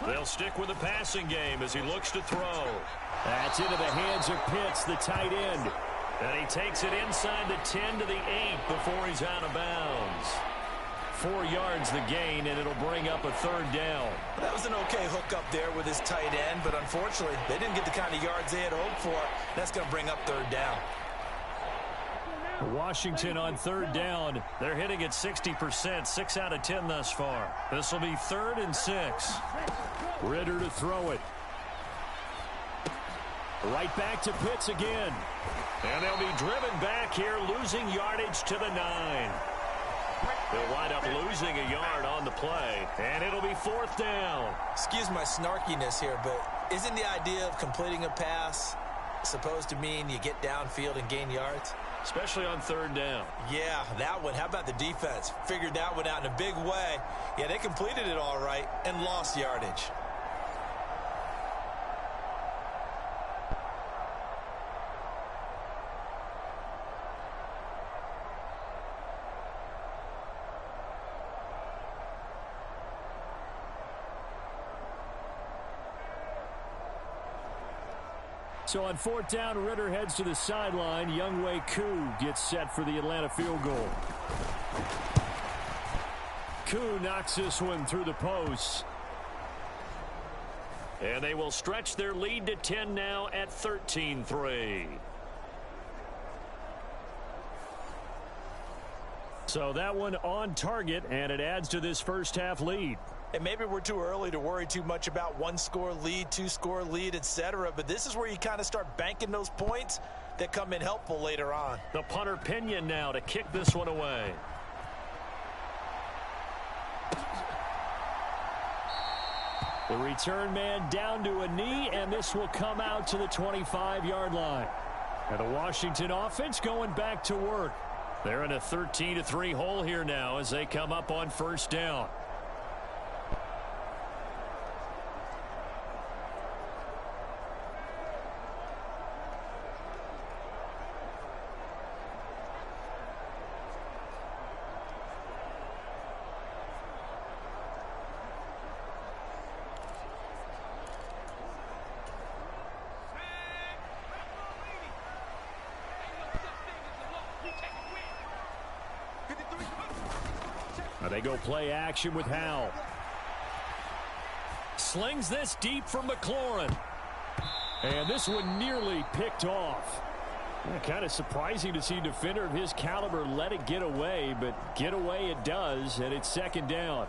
They'll stick with the passing game as he looks to throw. That's into the hands of Pitts, the tight end. And he takes it inside the 10 to the 8 before he's out of bounds. 4 yards the gain, and it'll bring up a 3rd down. That was an okay hook up there with his tight end, but unfortunately, they didn't get the kind of yards they had hoped for. That's going to bring up 3rd down. Washington on 3rd down. They're hitting at 60%, 6 out of 10 thus far. This will be 3rd and 6. Ritter to throw it. Right back to Pitts again. And they'll be driven back here, losing yardage to the 9. They'll wind up losing a yard on the play, and it'll be 4th down. Excuse my snarkiness here, but isn't the idea of completing a pass supposed to mean you get downfield and gain yards? Especially on 3rd down. Yeah, that one. How about the defense? Figured that one out in a big way. Yeah, they completed it all right and lost yardage. So on 4th down, Ritter heads to the sideline. Younghoe Koo gets set for the Atlanta field goal. Koo knocks this one through the post. And they will stretch their lead to 10 now at 13-3. So that one on target, and it adds to this first half lead. And maybe we're too early to worry too much about 1-score lead, 2-score lead, etc. But this is where you kind of start banking those points that come in helpful later on. The punter Pinion now to kick this one away. The return man down to a knee, and this will come out to the 25-yard line. And the Washington offense going back to work. They're in a 13-3 hole here now as they come up on 1st down. They go play action with Howell. Slings this deep from McLaurin. And this one nearly picked off. Kind of surprising to see a defender of his caliber let it get away, but get away it does, and it's 2nd down.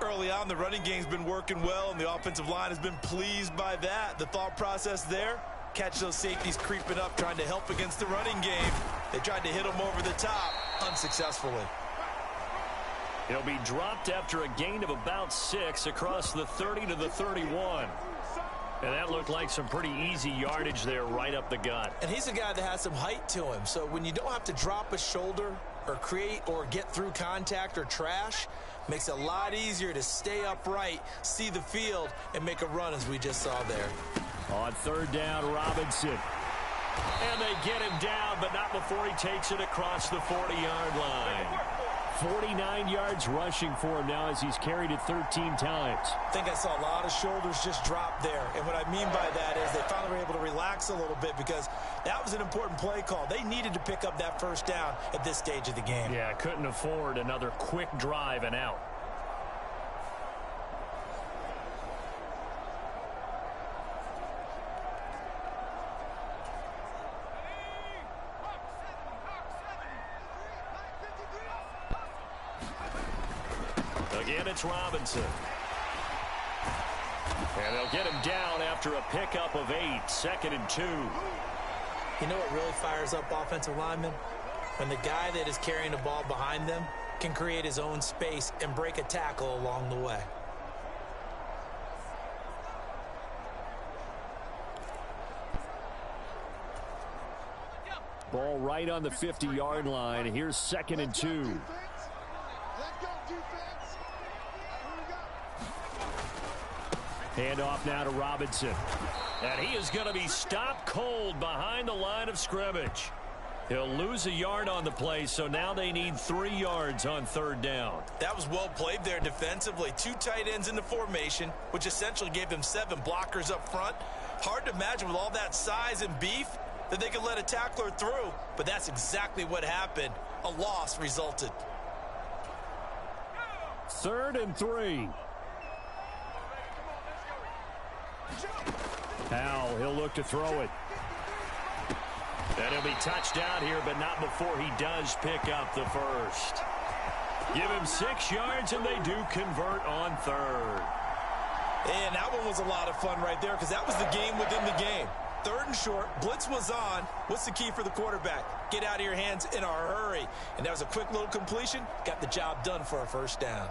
Early on, the running game's been working well, and the offensive line has been pleased by that. The thought process there, catch those safeties creeping up, trying to help against the running game. They tried to hit them over the top, unsuccessfully. He'll be dropped after a gain of about 6 across the 30 to the 31. And that looked like some pretty easy yardage there right up the gut. And he's a guy that has some height to him. So when you don't have to drop a shoulder or create or get through contact or trash, makes it a lot easier to stay upright, see the field, and make a run as we just saw there. On 3rd down, Robinson. And they get him down, but not before he takes it across the 40-yard line. 49 yards rushing for him now as he's carried it 13 times. I think I saw a lot of shoulders just drop there. And what I mean by that is they finally were able to relax a little bit because that was an important play call. They needed to pick up that 1st down at this stage of the game. Yeah, couldn't afford another quick drive and out. Again, it's Robinson. And they'll get him down after a pickup of 8, 2nd and 2. You know what really fires up offensive linemen? When the guy that is carrying the ball behind them can create his own space and break a tackle along the way. Ball right on the 50-yard line. Here's 2nd and 2. Handoff now to Robinson. And he is going to be stopped cold behind the line of scrimmage. He'll lose a yard on the play, so now they need 3 yards on 3rd down. That was well played there defensively. 2 tight ends in the formation, which essentially gave them 7 blockers up front. Hard to imagine with all that size and beef that they could let a tackler through, but that's exactly what happened. A loss resulted. 3rd and 3. Howell, he'll look to throw it. And he'll be touched down here, but not before he does pick up the 1st. Give him 6 yards, and they do convert on 3rd. And that one was a lot of fun right there because that was the game within the game. 3rd and short, blitz was on. What's the key for the quarterback? Get out of your hands in a hurry. And that was a quick little completion. Got the job done for a first down.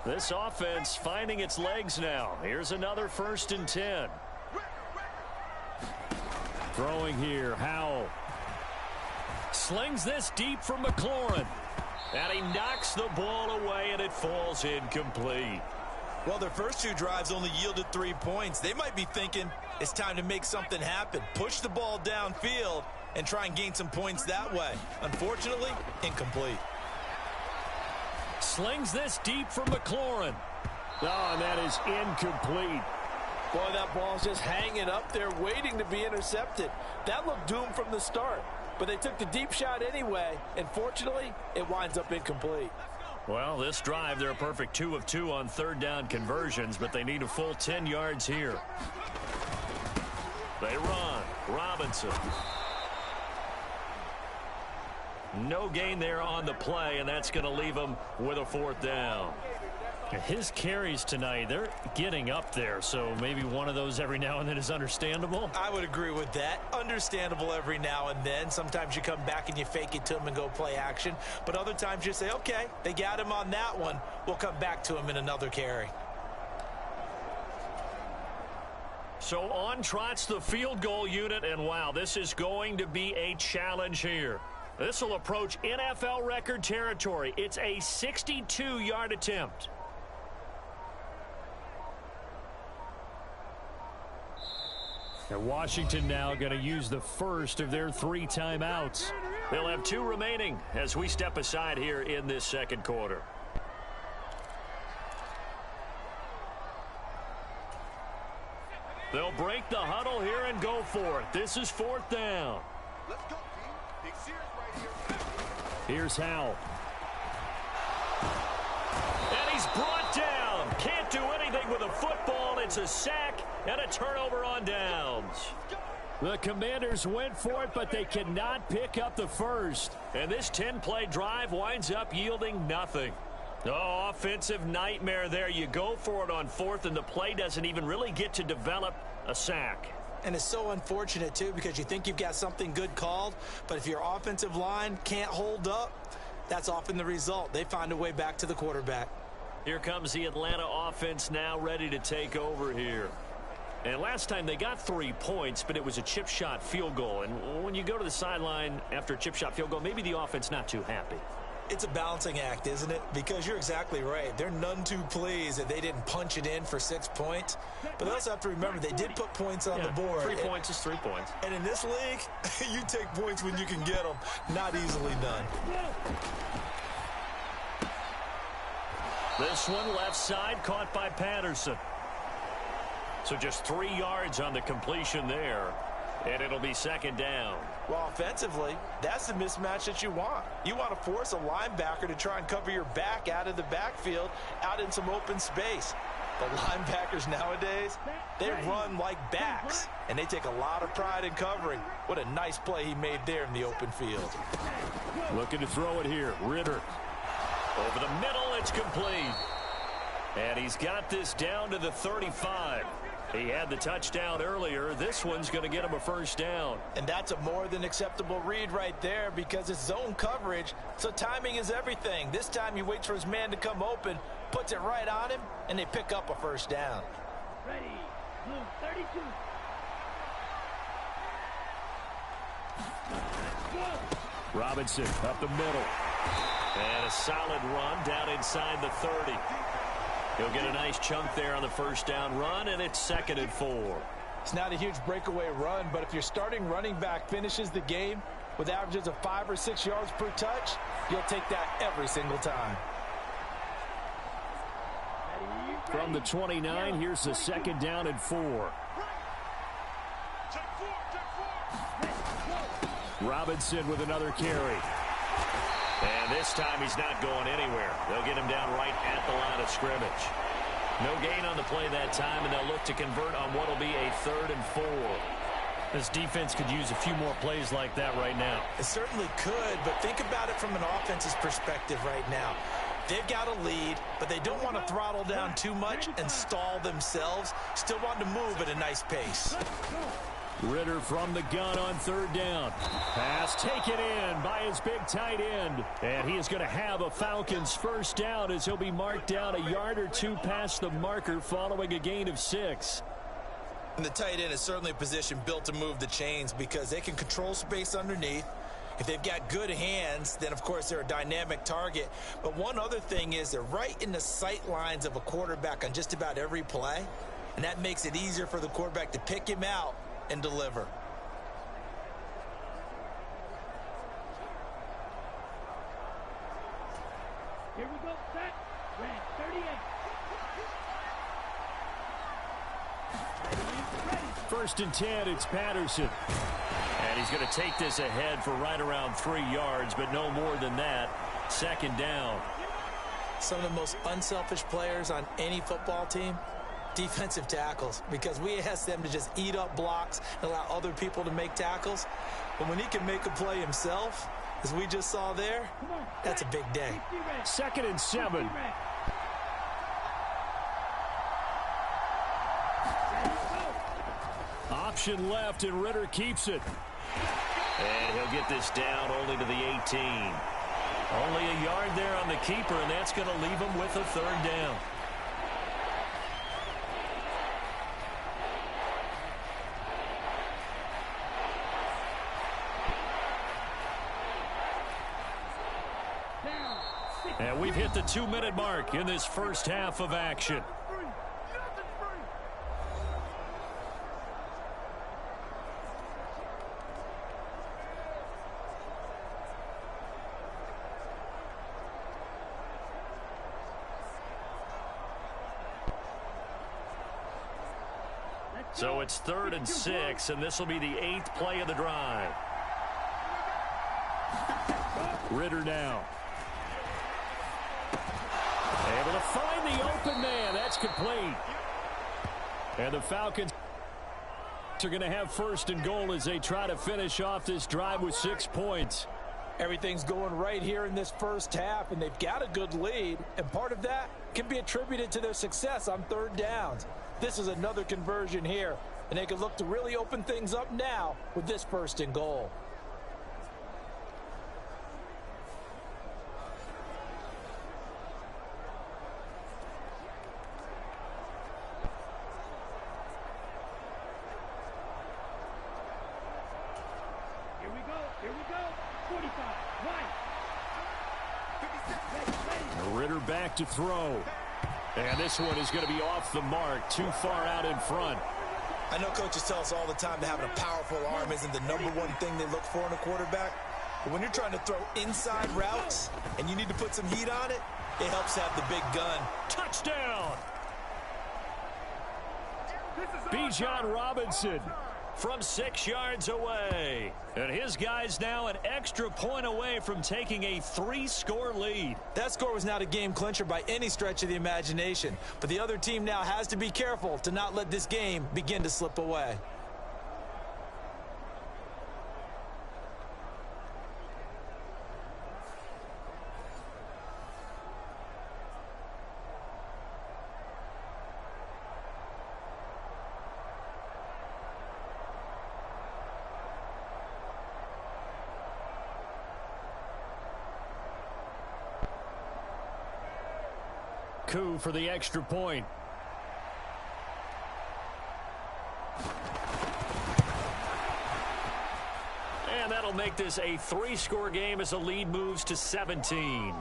This offense finding its legs now. Here's another 1st and 10. Throwing here, Howell. Slings this deep from McLaurin. And he knocks the ball away, and it falls incomplete. Well, their first 2 drives only yielded 3 points. They might be thinking it's time to make something happen. Push the ball downfield and try and gain some points that way. Unfortunately, incomplete. Slings this deep from McLaurin. Oh, and that is incomplete. Boy, that ball's just hanging up there waiting to be intercepted. That looked doomed from the start. But they took the deep shot anyway, and fortunately, it winds up incomplete. Well, this drive, they're a perfect 2 of 2 on 3rd down conversions, but they need a full 10 yards here. They run. Robinson. No gain there on the play, and that's going to leave them with a 4th down. His carries tonight, they're getting up there, so maybe one of those every now and then is understandable. I would agree with that. Understandable every now and then. Sometimes you come back and you fake it to him and go play action. But other times you say, okay, they got him on that one. We'll come back to him in another carry. So on trots the field goal unit, and wow, this is going to be a challenge here. This will approach NFL record territory. It's a 62-yard attempt. And Washington now going to use the first of their 3 timeouts. They'll have 2 remaining as we step aside here in this 2nd quarter. They'll break the huddle here and go for it. This is 4th down. Let's go, team. Big series right here. Here's Howell. And he's brought down. Can't do anything with a football. It's a sack and a turnover on downs. The Commanders went for it, but they cannot pick up the first. And this 10-play drive winds up yielding nothing. Oh, offensive nightmare there. You go for it on 4th, and the play doesn't even really get to develop a sack. And it's so unfortunate, too, because you think you've got something good called, but if your offensive line can't hold up, that's often the result. They find a way back to the quarterback. Here comes the Atlanta offense now ready to take over here. And last time they got 3 points, but it was a chip shot field goal. And when you go to the sideline after a chip shot field goal, maybe the offense not too happy. It's a balancing act, isn't it? Because you're exactly right. They're none too pleased that they didn't punch it in for 6 points. But they also have to remember they did put points on the board. 3 points is 3 points. And in this league, you take points when you can get them. Not easily done. This one left side caught by Patterson. So just 3 yards on the completion there. And it'll be 2nd down. Well, offensively, that's the mismatch that you want. You want to force a linebacker to try and cover your back out of the backfield, out in some open space. The linebackers nowadays, they run like backs, and they take a lot of pride in covering. What a nice play he made there in the open field. Looking to throw it here. Ritter. Over the middle, it's complete. And he's got this down to the 35. He had the touchdown earlier. This one's going to get him a 1st down. And that's a more than acceptable read right there because it's zone coverage, so timing is everything. This time he waits for his man to come open, puts it right on him, and they pick up a 1st down. Ready, blue 32. Robinson up the middle. And a solid run down inside the 30. He'll get a nice chunk there on the 1st down run, and it's 2nd and 4. It's not a huge breakaway run, but if your starting running back finishes the game with averages of 5 or 6 yards per touch, you'll take that every single time. From the 29, here's the 2nd down and 4. Robinson with another carry. And this time he's not going anywhere. They'll get him down right at the line of scrimmage. No gain on the play that time, and they'll look to convert on what will be a 3rd and 4. This defense could use a few more plays like that right now. It certainly could, but think about it from an offense's perspective right now. They've got a lead, but they don't want to throttle down too much and stall themselves. Still want to move at a nice pace. Ritter from the gun on 3rd down. Pass taken in by his big tight end. And he is going to have a Falcons first down as he'll be marked down a yard or 2 past the marker following a gain of 6. And the tight end is certainly a position built to move the chains because they can control space underneath. If they've got good hands, then, of course, they're a dynamic target. But one other thing is they're right in the sight lines of a quarterback on just about every play. And that makes it easier for the quarterback to pick him out and deliver. Here we go, set, red, 38. First and 10, it's Patterson. And he's going to take this ahead for right around 3 yards, but no more than that. 2nd down. Some of the most unselfish players on any football team, defensive tackles, because we ask them to just eat up blocks and allow other people to make tackles. But when he can make a play himself, as we just saw there, that's a big day. 2nd and 7. Option left, and Ritter keeps it. And he'll get this down only to the 18. Only a yard there on the keeper, and that's going to leave him with a 3rd down. And we've hit the 2-minute mark in this first half of action. So it's 3rd and 6, and this will be the 8th play of the drive. Ritter now. Able to find the open man. That's complete. And the Falcons are going to have 1st and goal as they try to finish off this drive with 6 points. Everything's going right here in this first half, and they've got a good lead, and part of that can be attributed to their success on 3rd downs. This is another conversion here, and they can look to really open things up now with this 1st and goal. Here we go, 45, right. Ritter back to throw. And this one is going to be off the mark, too far out in front. I know coaches tell us all the time that having a powerful arm isn't the #1 thing they look for in a quarterback. But when you're trying to throw inside routes and you need to put some heat on it, it helps have the big gun. Touchdown! Bijan Robinson from 6 yards away. And his guy's now an extra point away from taking a 3-score lead. That score was not a game clincher by any stretch of the imagination. But the other team now has to be careful to not let this game begin to slip away. Coup for the extra point. And that'll make this a 3-score game as the lead moves to 17.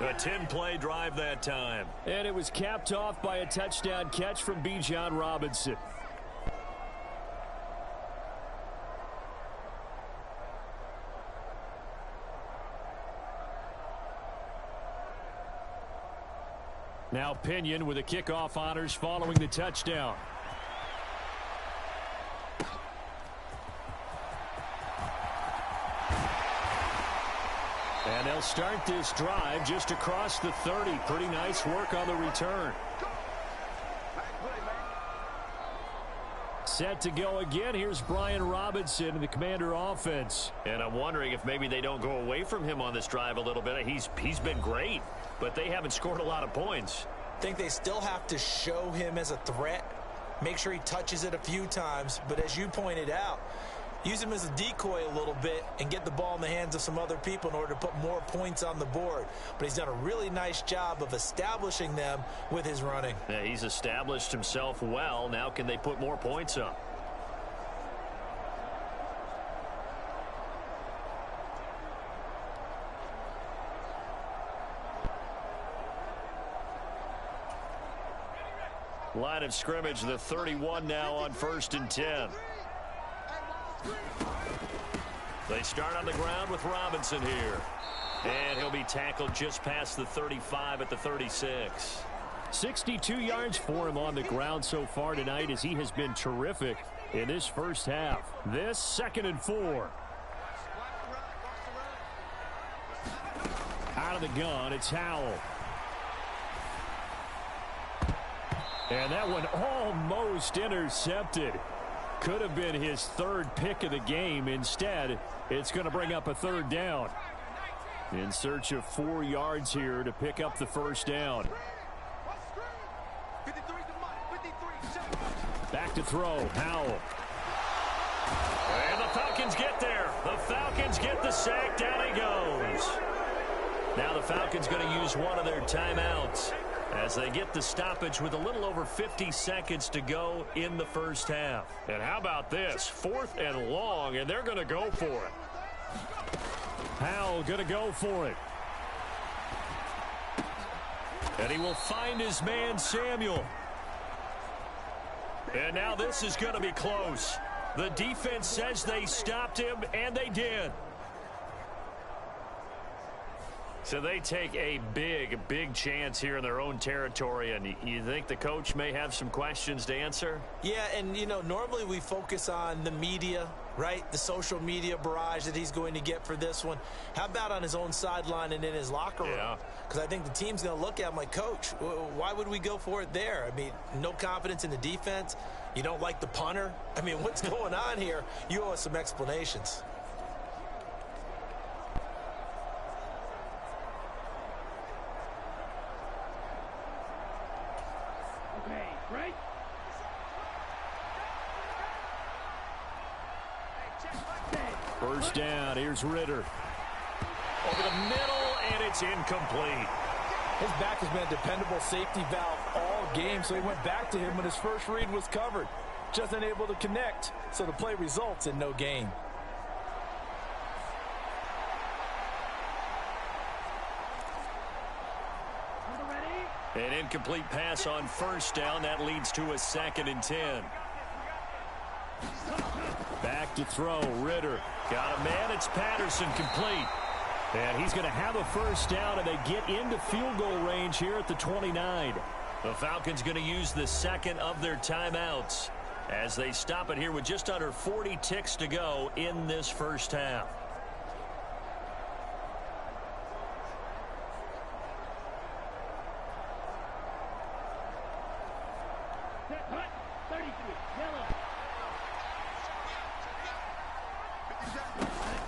A 10-play drive that time. And it was capped off by a touchdown catch from Bijan Robinson. Now Pinion with the kickoff honors following the touchdown. And they'll start this drive just across the 30. Pretty nice work on the return. Set to go again. Here's Brian Robinson in the Commander offense. And I'm wondering if maybe they don't go away from him on this drive a little bit. He's been great, but they haven't scored a lot of points. I think they still have to show him as a threat. Make sure he touches it a few times. But as you pointed out, use him as a decoy a little bit and get the ball in the hands of some other people in order to put more points on the board. But he's done a really nice job of establishing them with his running. Yeah, he's established himself well. Now can they put more points up? Line of scrimmage, the 31 now on 1st and 10. They start on the ground with Robinson here. And he'll be tackled just past the 35 at the 36. 62 yards for him on the ground so far tonight as he has been terrific in this first half. This 2nd and 4. Out of the gun, it's Howell. And that one almost intercepted. Could have been his 3rd pick of the game. Instead, it's going to bring up a 3rd down. In search of 4 yards here to pick up the 1st down. Back to throw, Howell. And the Falcons get there. The Falcons get the sack. Down he goes. Now the Falcons going to use one of their timeouts as they get the stoppage with a little over 50 seconds to go in the first half. And how about this? 4th and long, and they're going to go for it. Howell going to go for it. And he will find his man, Samuel. And now this is going to be close. The defense says they stopped him, and they did. So they take a big chance here in their own territory, and you think the coach may have some questions to answer? Yeah, and, you know, normally we focus on the media, right? The social media barrage that he's going to get for this one. How about on his own sideline and in his locker room? Yeah. Because I think the team's going to look at him like, Coach, why would we go for it there? I mean, no confidence in the defense. You don't like the punter. I mean, what's going on here? You owe us some explanations. First down, here's Ritter. Over the middle, and it's incomplete. His back has been a dependable safety valve all game, so he went back to him when his first read was covered. Just unable to connect, so the play results in no gain. An incomplete pass on first down. That leads to a 2nd and 10. Back to throw, Ritter. Got a man, it's Patterson, complete. And he's going to have a first down, and they get into field goal range here at the 29. The Falcons going to use the 2nd of their timeouts as they stop it here with just under 40 ticks to go in this first half.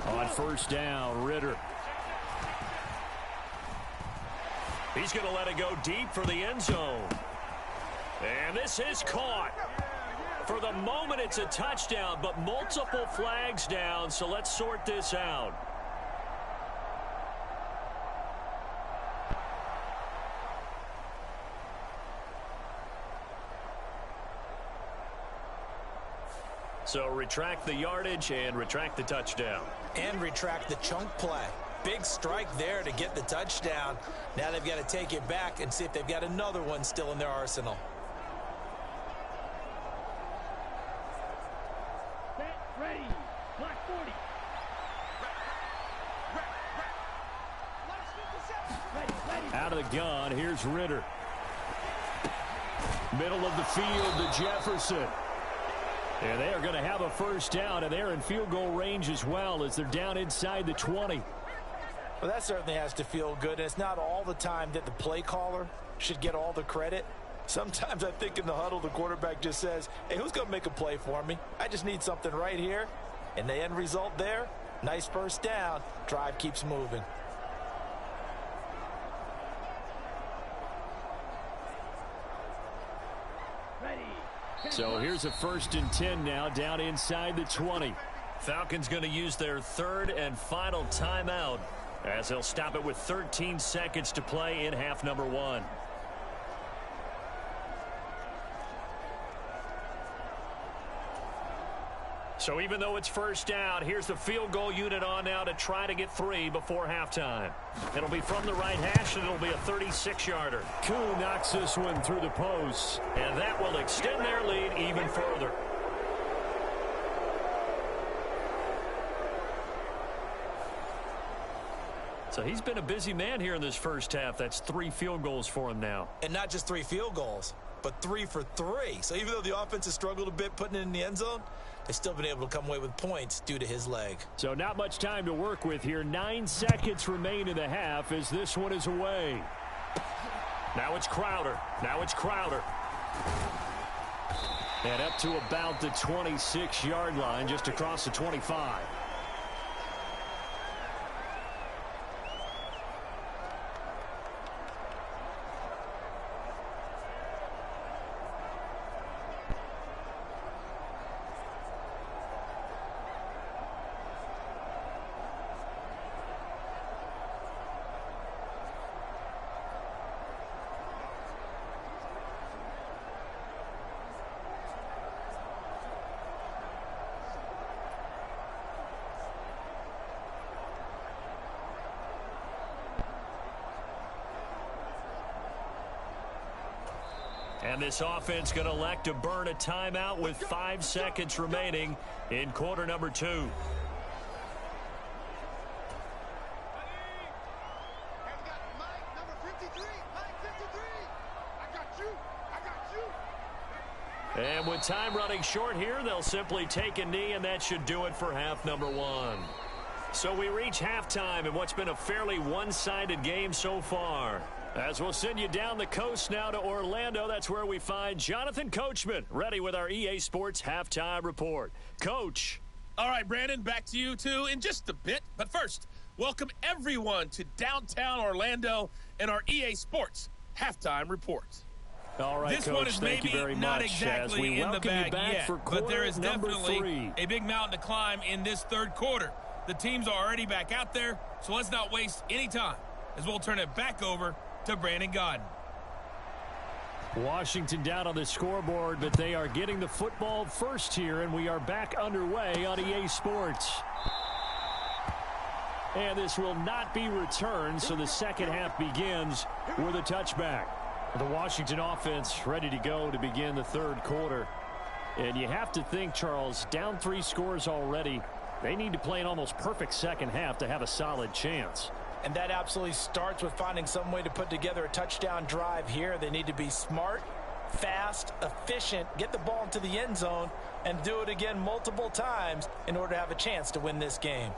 On first down, Ritter. He's going to let it go deep for the end zone. And this is caught. For the moment, it's a touchdown, but multiple flags down, so let's sort this out. So retract the yardage and retract the touchdown. And retract the chunk play. Big strike there to get the touchdown. Now they've got to take it back and see if they've got another one still in their arsenal. Set, ready, block 40. Out of the gun, here's Ritter. Middle of the field to Jefferson. And they are going to have a first down, and they're in field goal range as well as they're down inside the 20. Well, that certainly has to feel good, and it's not all the time that the play caller should get all the credit. Sometimes I think in the huddle, the quarterback just says, hey, who's going to make a play for me? I just need something right here. And the end result there, nice first down. Drive keeps moving. So here's a 1st and 10 now, down inside the 20. Falcons going to use their 3rd and final timeout as they'll stop it with 13 seconds to play in half number 1. So even though it's first down, here's the field goal unit on now to try to get 3 before halftime. It'll be from the right hash, and it'll be a 36-yarder. Koo knocks this one through the post, and that will extend their lead even further. So he's been a busy man here in this first half. That's 3 field goals for him now. And not just 3 field goals, but 3 for 3. So even though the offense has struggled a bit putting it in the end zone, they've still been able to come away with points due to his leg. So not much time to work with here. 9 seconds remain in the half as this one is away. Now it's Crowder. And up to about the 26-yard line, just across the 25. And this offense going to elect to burn a timeout with 5 seconds remaining in quarter number 2. Has got Mike, number 53. Mike 53. I got you. And with time running short here, they'll simply take a knee, and that should do it for half number 1. So we reach halftime in what's been a fairly one-sided game so far. As we'll send you down the coast now to Orlando, that's where we find Jonathan Coachman, ready with our EA Sports Halftime Report. Coach. All right, Brandon, back to you, too, in just a bit. But first, welcome everyone to downtown Orlando and our EA Sports Halftime Report. All right, this Coach, one is thank maybe you very not much. exactly in the bag yet, but there is definitely 3. a big mountain to climb in this third quarter. The teams are already back out there, so let's not waste any time as we'll turn it back over to Brandon Godden. Washington down on the scoreboard, but they are getting the football first here, and we are back underway on EA Sports. And this will not be returned, so the second half begins with a touchback. The Washington offense ready to go to begin the third quarter. And you have to think, Charles, down 3 scores already. They need to play an almost perfect second half to have a solid chance. And that absolutely starts with finding some way to put together a touchdown drive here. They need to be smart, fast, efficient, get the ball into the end zone, and do it again multiple times in order to have a chance to win this game.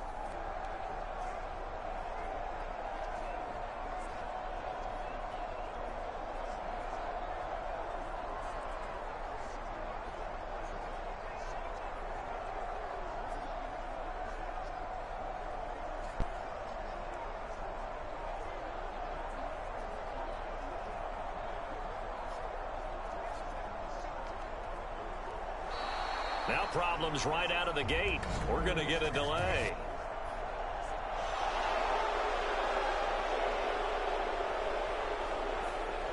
Now problems right out of the gate. We're going to get a delay.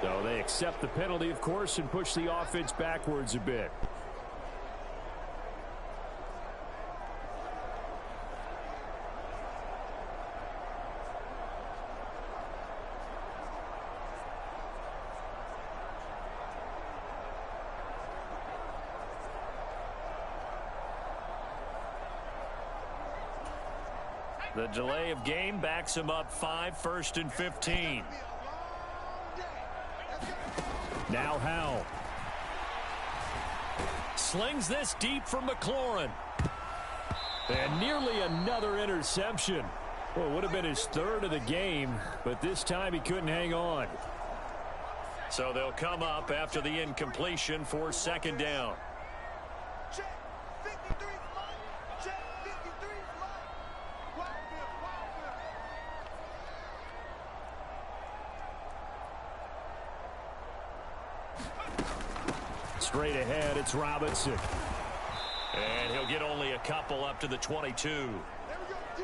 So they accept the penalty, of course, and push the offense backwards a bit. The delay of game backs him up 5, 1st and 15. Now Howell. Slings this deep from McLaurin. And nearly another interception. Well, it would have been his third of the game, but this time he couldn't hang on. So they'll come up after the incompletion for second down. Check. 53's line. Check. 53's line. Wild Bill. Straight ahead, it's Robinson. And he'll get only a couple up to the 22. There we go, D.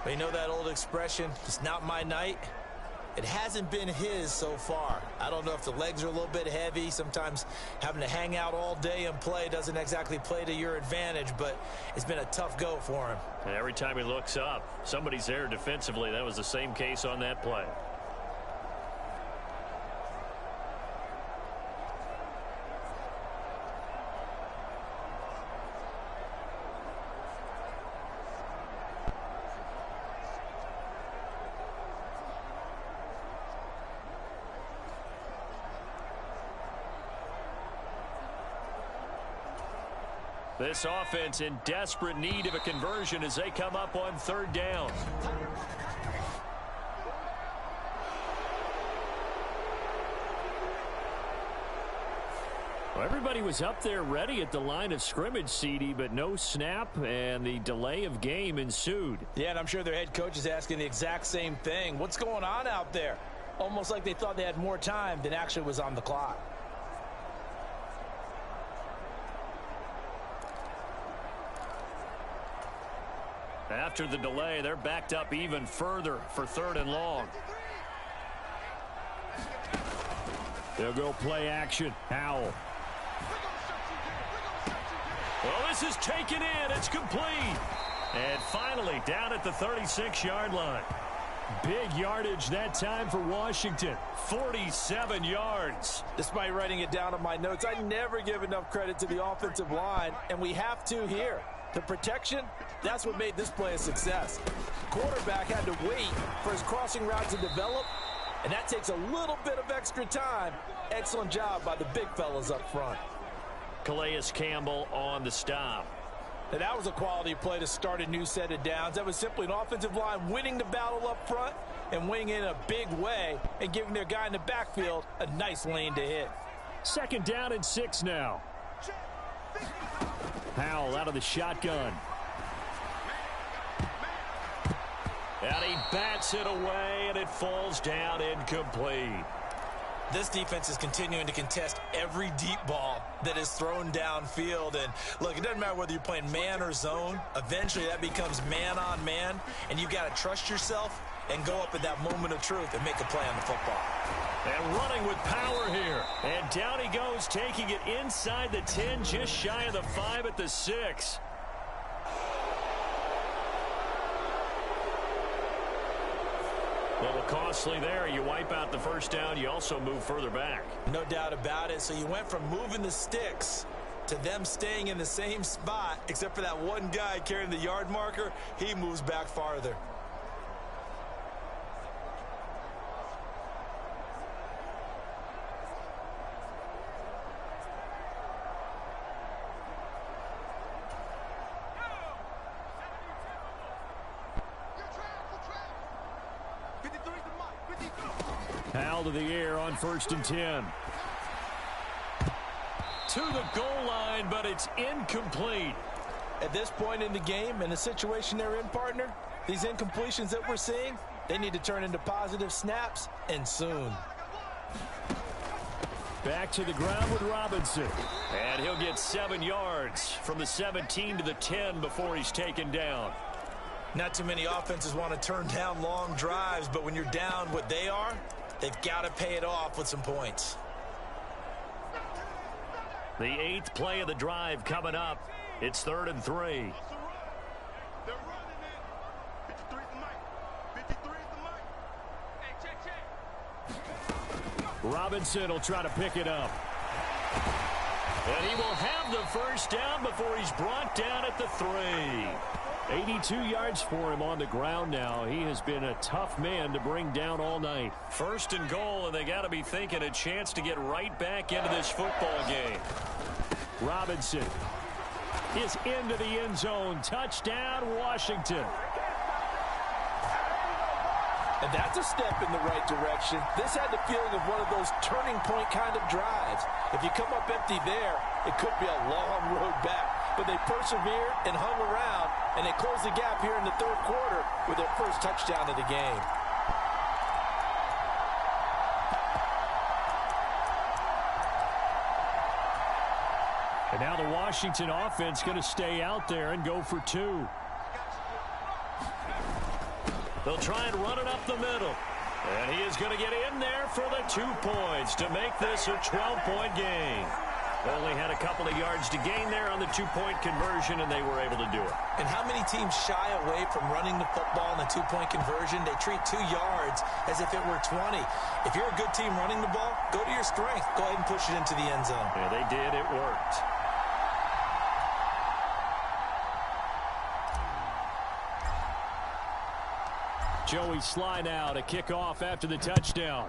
But you know that old expression, it's not my night? It hasn't been his so far. I don't know if the legs are a little bit heavy. Sometimes having to hang out all day and play doesn't exactly play to your advantage, but it's been a tough go for him. And every time he looks up, somebody's there defensively. That was the same case on that play. This offense in desperate need of a conversion as they come up on third down. Well, everybody was up there ready at the line of scrimmage, CD, but no snap, and the delay of game ensued. Yeah, and I'm sure their head coach is asking the exact same thing. What's going on out there? Almost like they thought they had more time than actually was on the clock. After the delay, they're backed up even further for third and long. They'll go play action. Howell. Well, this is taken in. It's complete. And finally, down at the 36-yard line. Big yardage that time for Washington. 47 yards. Despite writing it down on my notes, I never give enough credit to the offensive line, and we have to here. The protection, that's what made this play a success. Quarterback had to wait for his crossing route to develop, and that takes a little bit of extra time. Excellent job by the big fellas up front. Calais Campbell on the stop. And that was a quality play to start a new set of downs. That was simply an offensive line winning the battle up front and winning in a big way and giving their guy in the backfield a nice lane to hit. Second down and 6 now. Howell out of the shotgun. And he bats it away, and it falls down incomplete. This defense is continuing to contest every deep ball that is thrown downfield. And, look, it doesn't matter whether you're playing man or zone. Eventually, that becomes man on man, and you've got to trust yourself and go up at that moment of truth and make a play on the football. And running with power here. And down he goes, taking it inside the 10, just shy of the 5 at the 6. A little costly there. You wipe out the first down. You also move further back. No doubt about it. So you went from moving the sticks to them staying in the same spot, except for that one guy carrying the yard marker. He moves back farther. Howell to the air on 1st and 10. To the goal line, but it's incomplete. At this point in the game, in the situation they're in, partner, these incompletions that we're seeing, they need to turn into positive snaps, and soon. Back to the ground with Robinson. And he'll get 7 yards from the 17 to the 10 before he's taken down. Not too many offenses want to turn down long drives, but when you're down what they are, they've got to pay it off with some points. The 8th play of the drive coming up. It's 3rd and 3. They're running it. 53's the mic. 53's the mic. Hey, check. Robinson will try to pick it up. And he will have the first down before he's brought down at the 3. 82 yards for him on the ground now. He has been a tough man to bring down all night. 1st and goal, and they got to be thinking a chance to get right back into this football game. Robinson is into the end zone. Touchdown, Washington. And that's a step in the right direction. This had the feeling of one of those turning point kind of drives. If you come up empty there, it could be a long road back. But they persevered and hung around, and they closed the gap here in the third quarter with their first touchdown of the game. And now the Washington offense going to stay out there and go for 2. They'll try and run it up the middle. And he is going to get in there for the 2 points to make this a 12-point game. Only had a couple of yards to gain there on the 2-point conversion, and they were able to do it. And how many teams shy away from running the football in the 2-point conversion? They treat 2 yards as if it were 20. If you're a good team running the ball, go to your strength. Go ahead and push it into the end zone. Yeah, they did. It worked. Joey Sly now to kick off after the touchdown.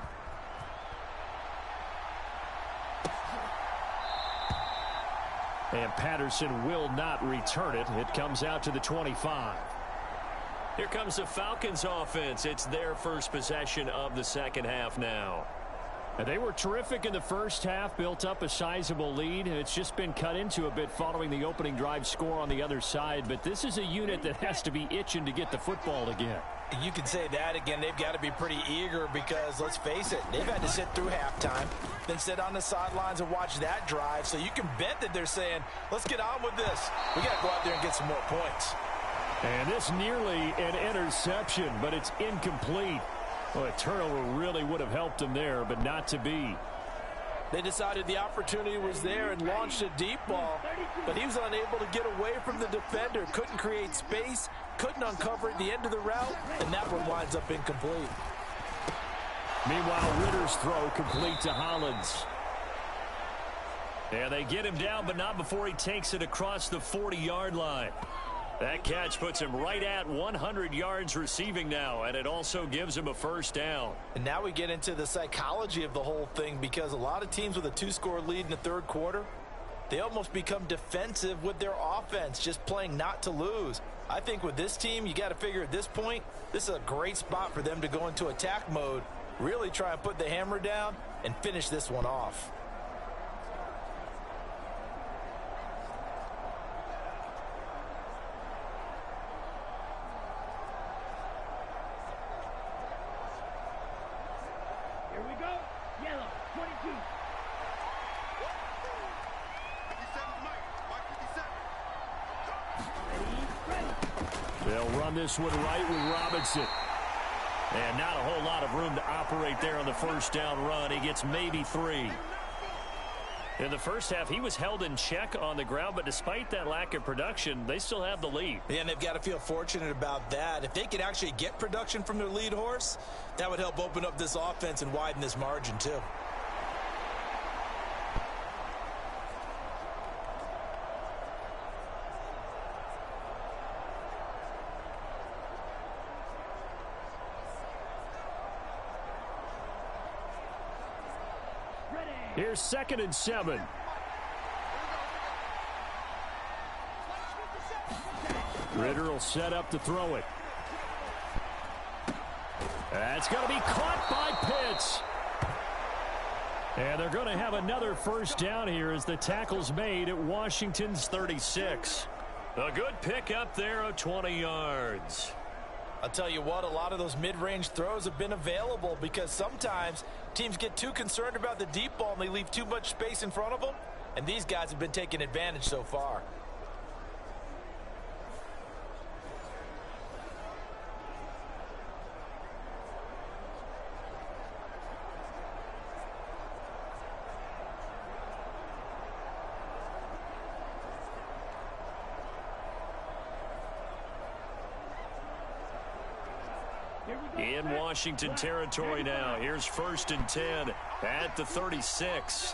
And Patterson will not return it. It comes out to the 25. Here comes the Falcons offense. It's their first possession of the second half now. And they were terrific in the first half, built up a sizable lead. It's just been cut into a bit following the opening drive score on the other side. But this is a unit that has to be itching to get the football again. You can say that again. They've got to be pretty eager because, let's face it, they've had to sit through halftime, then sit on the sidelines and watch that drive. So you can bet that they're saying, let's get on with this. We got to go out there and get some more points. And this nearly an interception, but it's incomplete. Well, a turnover really would have helped them there, but not to be. They decided the opportunity was there and launched a deep ball, but he was unable to get away from the defender. Couldn't create space, couldn't uncover at the end of the route, and that one winds up incomplete. Meanwhile, Ritter's throw complete to Hollins. And they get him down, but not before he takes it across the 40-yard line. That catch puts him right at 100 yards receiving now, and it also gives him a first down. And now we get into the psychology of the whole thing, because a lot of teams with a 2-score lead in the third quarter, they almost become defensive with their offense, just playing not to lose. I think with this team, you got to figure at this point, this is a great spot for them to go into attack mode, really try and put the hammer down and finish this one off. This one right with Robinson. And not a whole lot of room to operate there on the first down run. He gets maybe 3. In the first half, he was held in check on the ground, but despite that lack of production, they still have the lead. Yeah, and they've got to feel fortunate about that. If they could actually get production from their lead horse, that would help open up this offense and widen this margin too. Here's 2nd and 7. Ritter will set up to throw it. That's going to be caught by Pitts. And they're going to have another first down here as the tackle's made at Washington's 36. A good pick up there of 20 yards. I'll tell you what, a lot of those mid-range throws have been available because sometimes teams get too concerned about the deep ball and they leave too much space in front of them, and these guys have been taking advantage so far. In Washington territory now. Here's 1st and 10 at the 36.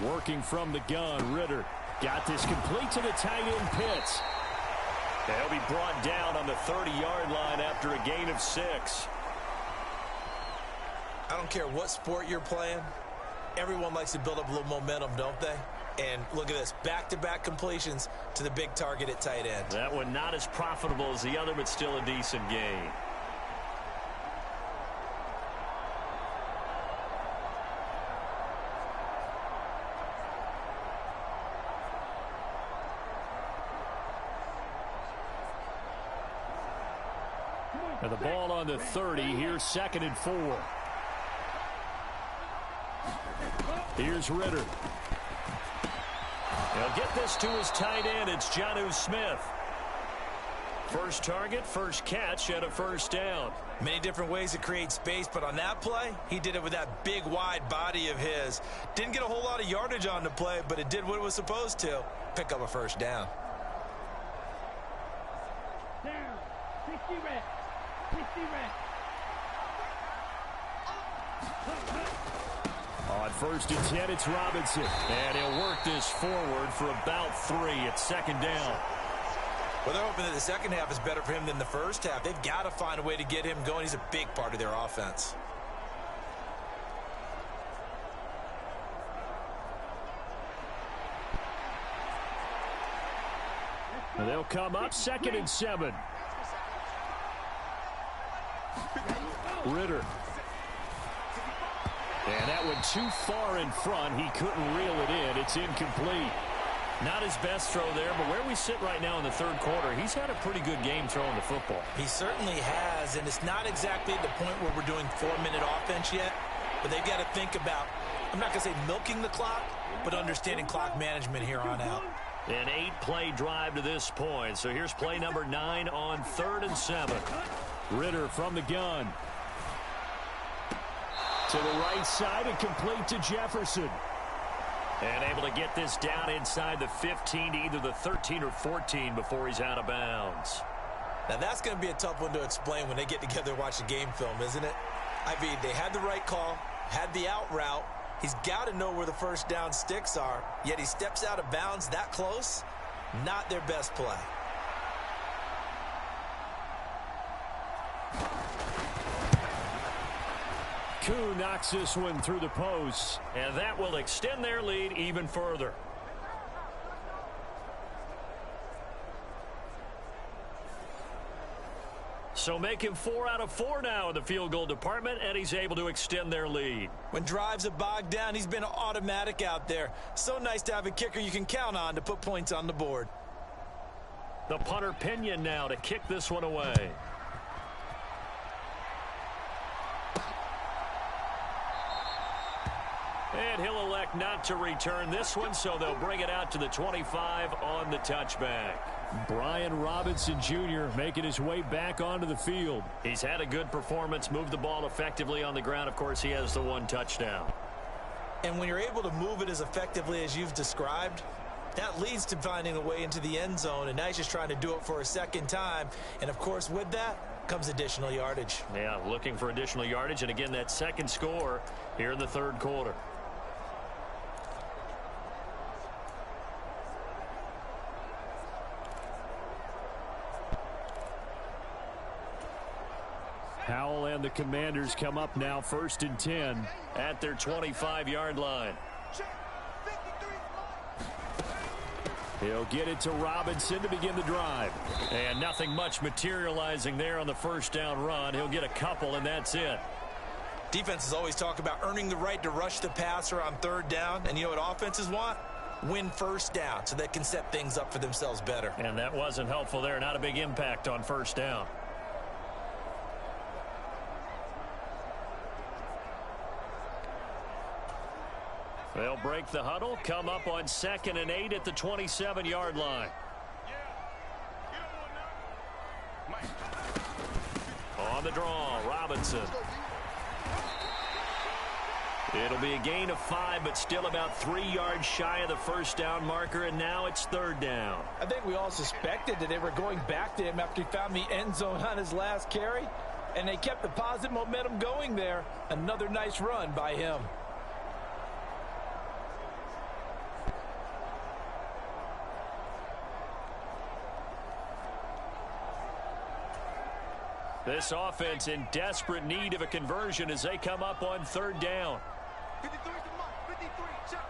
Working from the gun, Ritter got this complete to the tight end Pitts. They'll be brought down on the 30-yard line after a gain of 6. I don't care what sport you're playing. Everyone likes to build up a little momentum, don't they? And look at this, back-to-back completions to the big target at tight end. That one not as profitable as the other, but still a decent gain. And the ball on the 30. Here's 2nd and 4. Here's Ritter. He'll get this to his tight end. It's Jonnu Smith. First target, first catch, and a first down. Many different ways to create space, but on that play, he did it with that big, wide body of his. Didn't get a whole lot of yardage on the play, but it did what it was supposed to. Pick up a first down. Down. 60 reps. 60 reps. On 1st and 10, it's Robinson. And he'll work this forward for about 3. It's 2nd down. Well, they're hoping that the second half is better for him than the first half. They've got to find a way to get him going. He's a big part of their offense. And they'll come up 2nd and 7. Ritter. And that went too far in front. He couldn't reel it in. It's incomplete. Not his best throw there, but where we sit right now in the 3rd quarter, he's had a pretty good game throwing the football. He certainly has, and it's not exactly at the point where we're doing 4-minute offense yet, but they've got to think about, I'm not going to say milking the clock, but understanding clock management here on out. An 8-play drive to this point. So here's play number 9 on 3rd and 7. Ritter from the gun. To the right side and complete to Jefferson. And able to get this down inside the 15 to either the 13 or 14 before he's out of bounds. Now that's going to be a tough one to explain when they get together and watch the game film, isn't it? I mean, they had the right call, had the out route. He's got to know where the first down sticks are, yet he steps out of bounds that close. Not their best play. Koo knocks this one through the post, and that will extend their lead even further. So making 4 out of 4 now in the field goal department, and he's able to extend their lead. When drives have bogged down, he's been automatic out there. So nice to have a kicker you can count on to put points on the board. The punter Pinion now to kick this one away. And he'll elect not to return this one, so they'll bring it out to the 25 on the touchback. Brian Robinson Jr. making his way back onto the field. He's had a good performance, moved the ball effectively on the ground. Of course, he has the 1 touchdown. And when you're able to move it as effectively as you've described, that leads to finding a way into the end zone, and now he's just trying to do it for a second time. And, of course, with that comes additional yardage. Yeah, looking for additional yardage, and again, that second score here in the 3rd quarter. Howell and the Commanders come up now 1st and 10 at their 25-yard line. He'll get it to Robinson to begin the drive. And nothing much materializing there on the first down run. He'll get a couple, and that's it. Defenses always talk about earning the right to rush the passer on 3rd down. And you know what offenses want? Win first down so they can set things up for themselves better. And that wasn't helpful there. Not a big impact on first down. They'll break the huddle, come up on 2nd and 8 at the 27-yard line. On the draw, Robinson. It'll be a gain of 5, but still about 3 yards shy of the first down marker, and now it's 3rd down. I think we all suspected that they were going back to him after he found the end zone on his last carry, and they kept the positive momentum going there. Another nice run by him. This offense in desperate need of a conversion as they come up on 3rd down. 53 to Mike. 53. Check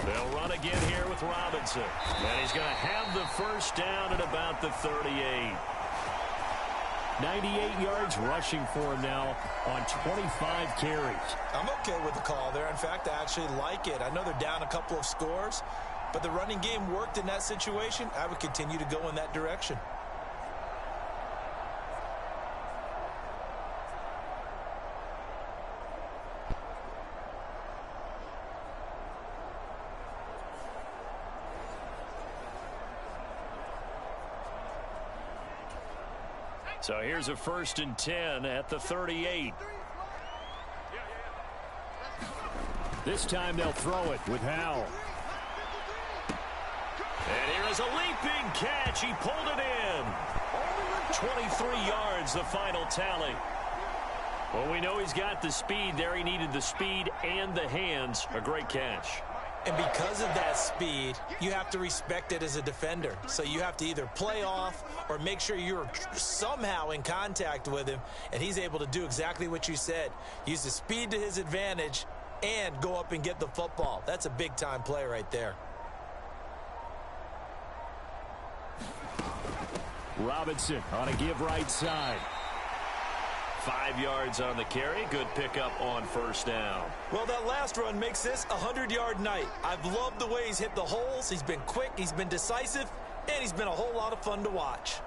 53. They'll run again here with Robinson. And he's going to have the first down at about the 38. 98 yards rushing for him now on 25 carries. I'm okay with the call there. In fact, I actually like it. I know they're down a couple of scores, but the running game worked in that situation. I would continue to go in that direction. So here's a 1st and 10 at the 38. This time they'll throw it with Howell. And here is a leaping catch. He pulled it in. 23 yards, the final tally. Well, we know he's got the speed there. He needed the speed and the hands. A great catch. And because of that speed, you have to respect it as a defender. So you have to either play off or make sure you're somehow in contact with him. And he's able to do exactly what you said. Use the speed to his advantage and go up and get the football. That's a big-time play right there. Robinson on a give right side. 5 yards on the carry. Good pickup on 1st down. Well, that last run makes this a 100-yard night. I've loved the way he's hit the holes. He's been quick, he's been decisive, and he's been a whole lot of fun to watch.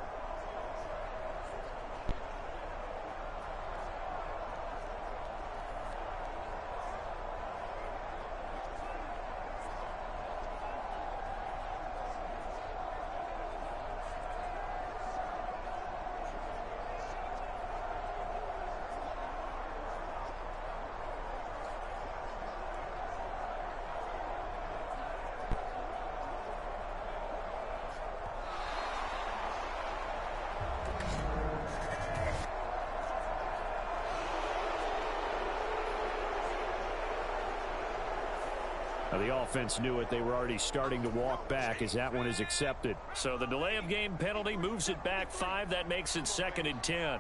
The offense knew it. They were already starting to walk back as that one is accepted. So the delay of game penalty moves it back 5. That makes it 2nd and 10.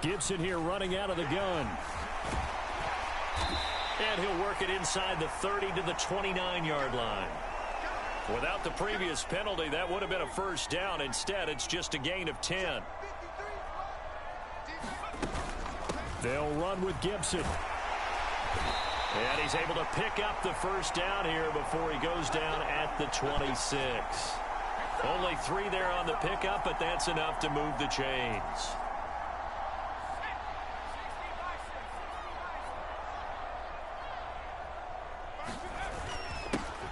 Gibson here running out of the gun. And he'll work it inside the 30 to the 29-yard line. Without the previous penalty, that would have been a 1st down. Instead, it's just a gain of 10. They'll run with Gibson. And he's able to pick up the 1st down here before he goes down at the 26. Only 3 there on the pickup, but that's enough to move the chains.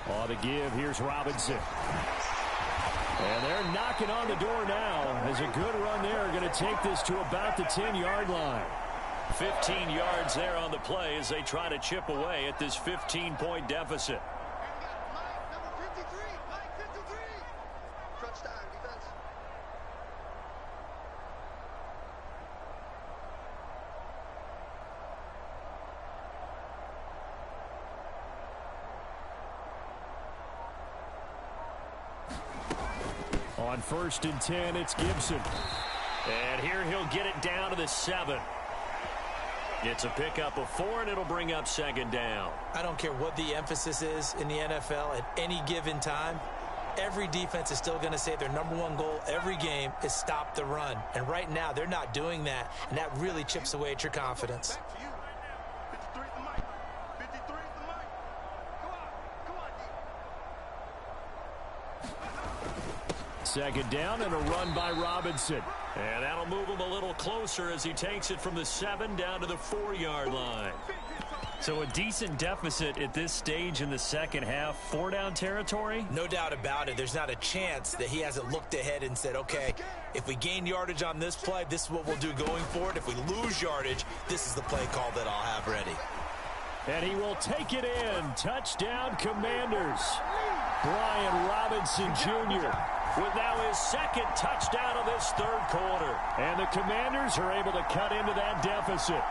On the give, here's Robinson. And they're knocking on the door now. As a good run there, going to take this to about the 10-yard line. 15 yards there on the play as they try to chip away at this 15-point deficit. On 1st and 10, it's Gibson. And here he'll get it down to the 7. It's a pickup of 4, and it'll bring up 2nd down. I don't care what the emphasis is in the NFL at any given time. Every defense is still going to say their #1 goal every game is stop the run. And right now, they're not doing that, and that really chips away at your confidence. Back to you. 53 is the mic. 53 is the mic. Come on, 2nd down and a run by Robinson. And that'll move him a little closer as he takes it from the 7 down to the 4-yard line. So a decent deficit at this stage in the second half. 4-down territory? No doubt about it. There's not a chance that he hasn't looked ahead and said, okay, if we gain yardage on this play, this is what we'll do going forward. If we lose yardage, this is the play call that I'll have ready. And he will take it in. Touchdown, Commanders. Brian Robinson Jr. with now his 2nd touchdown of this 3rd quarter. And the Commanders are able to cut into that deficit.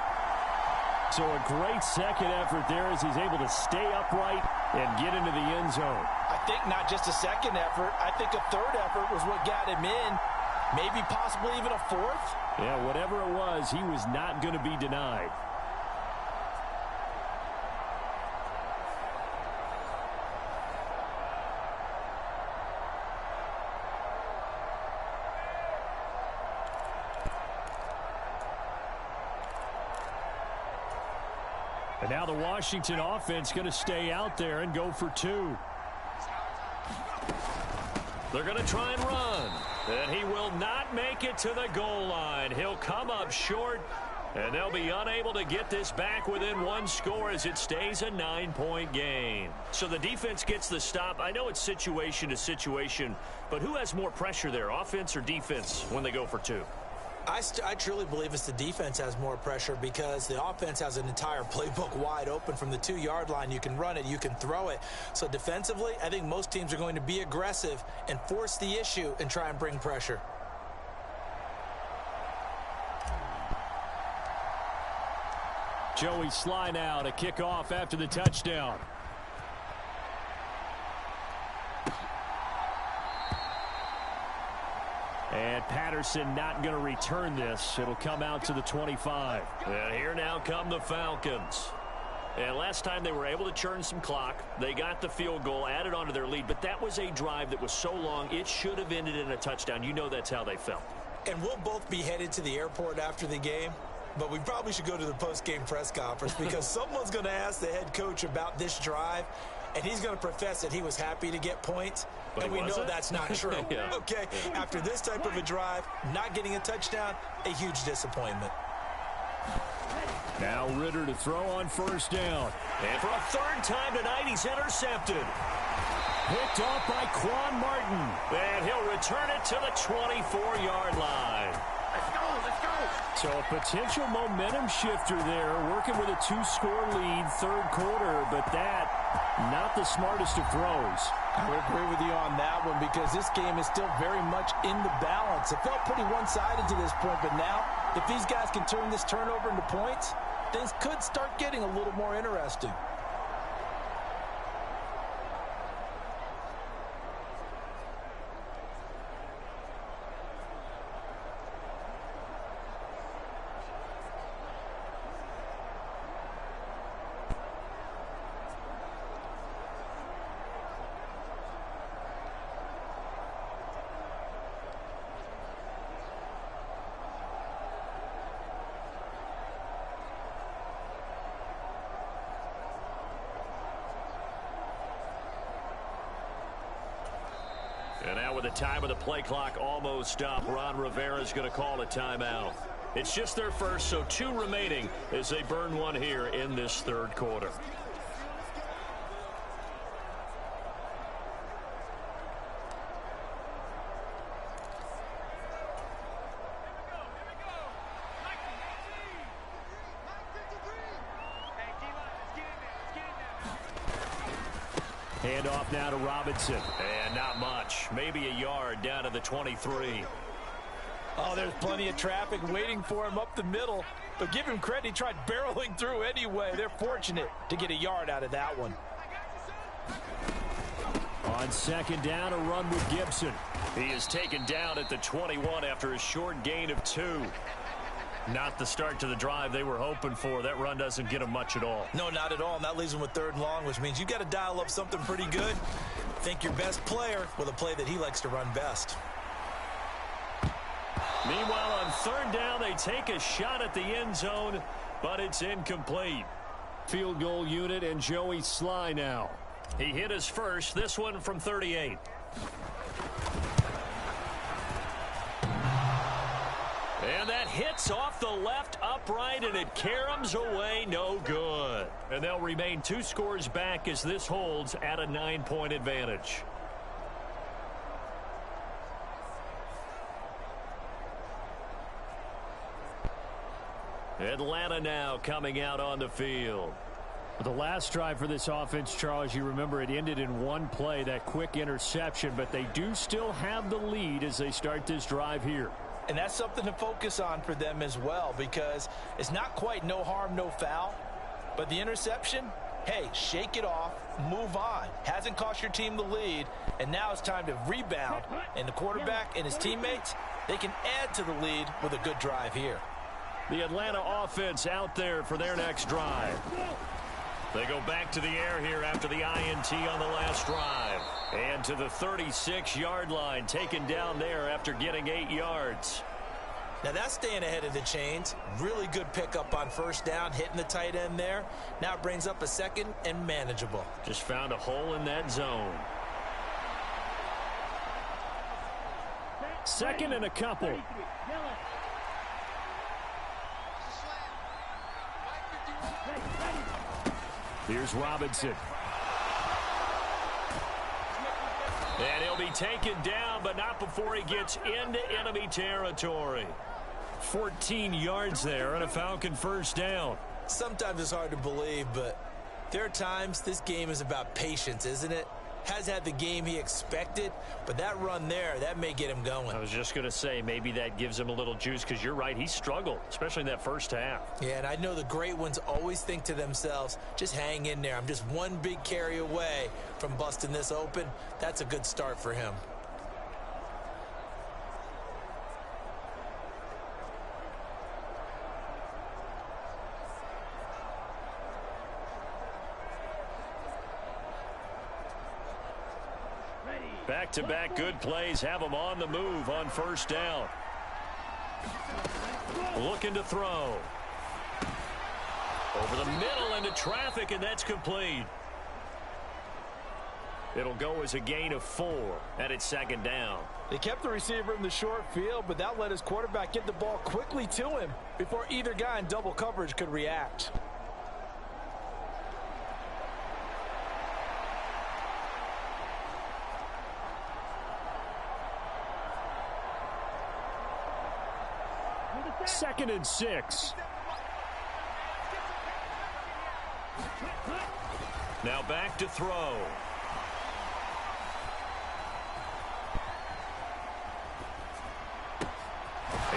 So a great 2nd effort there as he's able to stay upright and get into the end zone. I think not just a 2nd effort. I think a 3rd effort was what got him in. Maybe possibly even a 4th. Yeah, whatever it was, he was not going to be denied. And now the Washington offense going to stay out there and go for 2. They're going to try and run. And he will not make it to the goal line. He'll come up short, and they'll be unable to get this back within 1 score as it stays a 9-point game. So the defense gets the stop. I know it's situation to situation, but who has more pressure there, offense or defense, when they go for 2? I truly believe it's the defense has more pressure because the offense has an entire playbook wide open from the 2-yard line. You can run it, you can throw it. So defensively, I think most teams are going to be aggressive and force the issue and try and bring pressure. Joey Sly now to kick off after the touchdown. And Patterson not going to return this. It'll come out to the 25. And here now come the Falcons. And last time they were able to churn some clock. They got the field goal, added on to their lead. But that was a drive that was so long, it should have ended in a touchdown. You know that's how they felt. And we'll both be headed to the airport after the game. But we probably should go to the post-game press conference because someone's going to ask the head coach about this drive. And he's going to profess that he was happy to get points. But and we know that's not true. Yeah. Okay, after this type of a drive, not getting a touchdown, a huge disappointment. Now Ritter to throw on first down. And for a 3rd time tonight, he's intercepted. Picked off by Quan Martin. And he'll return it to the 24-yard line. Let's go. So a potential momentum shifter there, working with a 2-score lead, 3rd quarter, but that, not the smartest of throws. I would agree with you on that one because this game is still very much in the balance. It felt pretty one-sided to this point, but now, if these guys can turn this turnover into points, things could start getting a little more interesting. And now with the time of the play clock almost up, Ron Rivera's going to call a timeout. It's just their first, so 2 remaining as they burn 1 here in this 3rd quarter. Handoff now to Robinson. And not much. Maybe a yard down to the 23. Oh, there's plenty of traffic waiting for him up the middle. But give him credit, he tried barreling through anyway. They're fortunate to get a yard out of that one. On 2nd down, a run with Gibson. He is taken down at the 21 after a short gain of 2. Not the start to the drive they were hoping for. That run doesn't get them much at all. No, not at all. And that leaves them with 3rd and long, which means you got to dial up something pretty good. Think your best player with a play that he likes to run best. Meanwhile, on 3rd down, they take a shot at the end zone, but it's incomplete. Field goal unit and Joey Sly now. He hit his first, this one from 38. And that hits off the left upright, and it caroms away, no good. And they'll remain 2 scores back as this holds at a 9-point advantage. Atlanta now coming out on the field. The last drive for this offense, Charles, you remember it ended in 1 play, that quick interception, but they do still have the lead as they start this drive here. And that's something to focus on for them as well because it's not quite no harm, no foul. But the interception, hey, shake it off, move on. Hasn't cost your team the lead, and now it's time to rebound. And the quarterback and his teammates, they can add to the lead with a good drive here. The Atlanta offense out there for their next drive. They go back to the air here after the INT on the last drive. And to the 36-yard line, taken down there after getting 8 yards. Now that's staying ahead of the chains. Really good pickup on first down, hitting the tight end there. Now it brings up a second and manageable. Just found a hole in that zone. Second and a couple. Here's Robinson. And he'll be taken down, but not before he gets into enemy territory. 14 yards there and a Falcon first down. Sometimes it's hard to believe, but there are times this game is about patience, isn't it? Has had the game he expected, but that run there, that may get him going. I was just going to say, maybe that gives him a little juice, because you're right, he struggled, especially in that first half. Yeah, and I know the great ones always think to themselves, just hang in there. I'm just one big carry away from busting this open. That's a good start for him. Back-to-back good plays have him on the move on first down. Looking to throw. Over the middle into traffic, and that's complete. It'll go as a gain of 4, and it's second down. They kept the receiver in the short field, but that let his quarterback get the ball quickly to him before either guy in double coverage could react. Second and 6. Now back to throw.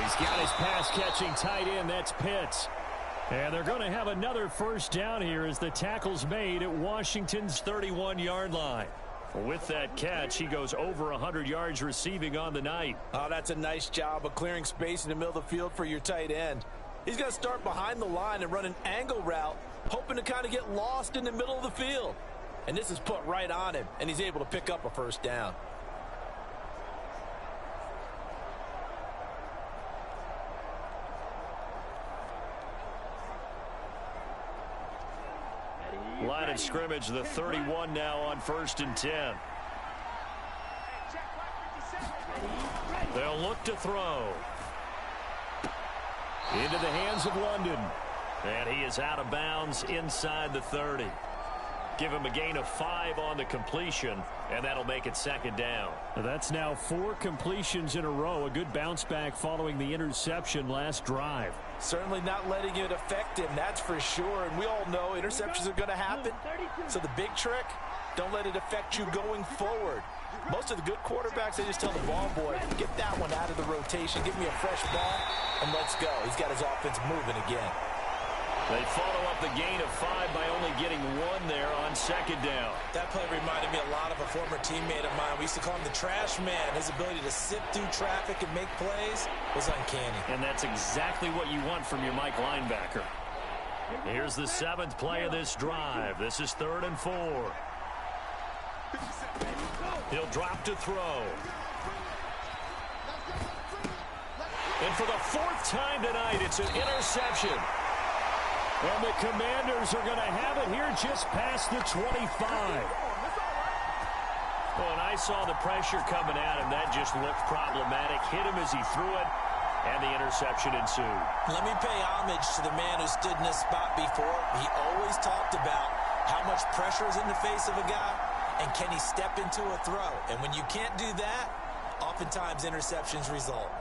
He's got his pass-catching tight end. That's Pitts. And they're going to have another first down here as the tackle's made at Washington's 31-yard line. With that catch, he goes over 100 yards receiving on the night. Oh, that's a nice job of clearing space in the middle of the field for your tight end. He's going to start behind the line and run an angle route, hoping to kind of get lost in the middle of the field. And this is put right on him, and he's able to pick up a first down. Line of scrimmage, the 31 now on 1st and 10. They'll look to throw. Into the hands of London. And he is out of bounds inside the 30. Give him a gain of 5 on the completion, and that'll make it second down. That's now 4 completions in a row. A good bounce back following the interception last drive. Certainly not letting it affect him, that's for sure. And we all know interceptions are going to happen. So the big trick, don't let it affect you going forward. Most of the good quarterbacks, they just tell the ball boy, get that one out of the rotation, give me a fresh ball, and let's go. He's got his offense moving again. They follow up the gain of 5 by only getting 1 there on second down. That play reminded me a lot of a former teammate of mine. We used to call him the trash man. His ability to sift through traffic and make plays was uncanny. And that's exactly what you want from your Mike linebacker. Here's the 7th play of this drive. This is 3rd and 4. He'll drop to throw. And for the 4th time tonight, it's an interception. And the Commanders are going to have it here just past the 25. Well, and I saw the pressure coming at him. That just looked problematic. Hit him as he threw it, and the interception ensued. Let me pay homage to the man who stood in this spot before. He always talked about how much pressure is in the face of a guy, and can he step into a throw. And when you can't do that, oftentimes interceptions result.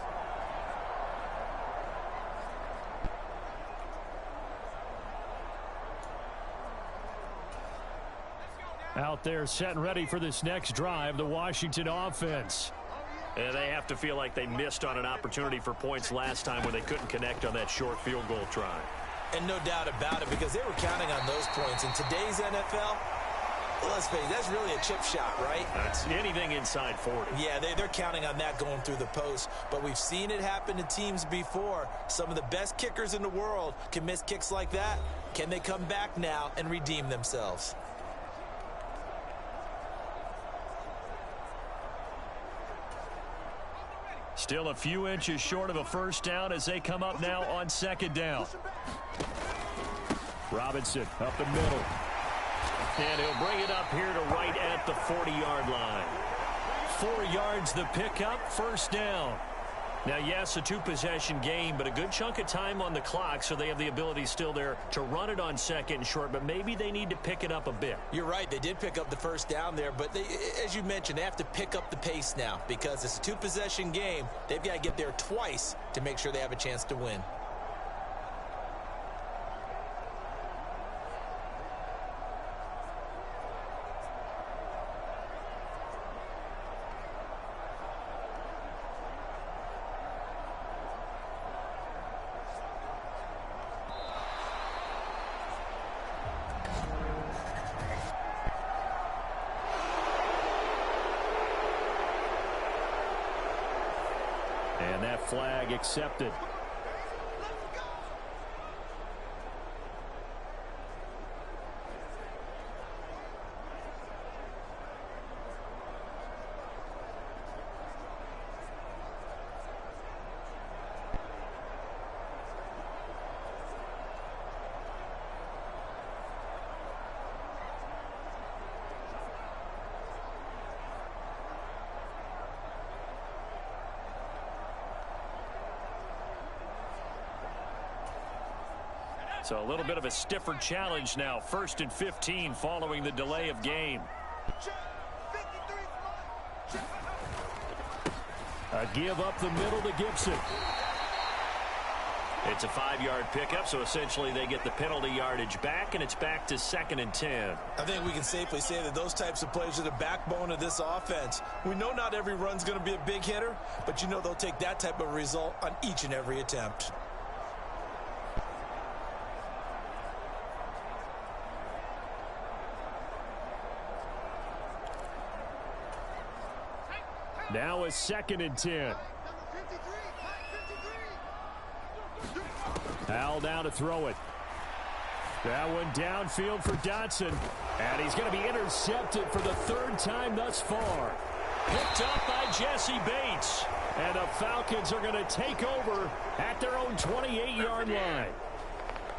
Out there set and ready for this next drive, the Washington offense. And they have to feel like they missed on an opportunity for points last time when they couldn't connect on that short field goal try. And no doubt about it, because they were counting on those points. In today's NFL, let's face it, that's really a chip shot, right? That's anything inside 40. Yeah, they're counting on that going through the post. But we've seen it happen to teams before. Some of the best kickers in the world can miss kicks like that. Can they come back now and redeem themselves? Still a few inches short of a first down as they come up now on second down. Robinson up the middle. And he'll bring it up here to right at the 40-yard line. 4 yards the pickup, first down. Now, yes, a two-possession game, but a good chunk of time on the clock, so they have the ability still there to run it on second and short, but maybe they need to pick it up a bit. You're right. They did pick up the first down there, but they, as you mentioned, they have to pick up the pace now because it's a two-possession game. They've got to get there twice to make sure they have a chance to win. And that flag accepted. So a little bit of a stiffer challenge now. 1st and 15 following the delay of game. A give up the middle to Gibson. It's a 5-yard pickup, so essentially they get the penalty yardage back, and it's back to 2nd and 10. I think we can safely say that those types of plays are the backbone of this offense. We know not every run's going to be a big hitter, but you know they'll take that type of result on each and every attempt. Now a 2nd and 10. Al down to throw it. That one downfield for Dotson. And he's going to be intercepted for the 3rd time thus far. Picked up by Jesse Bates. And the Falcons are going to take over at their own 28-yard line.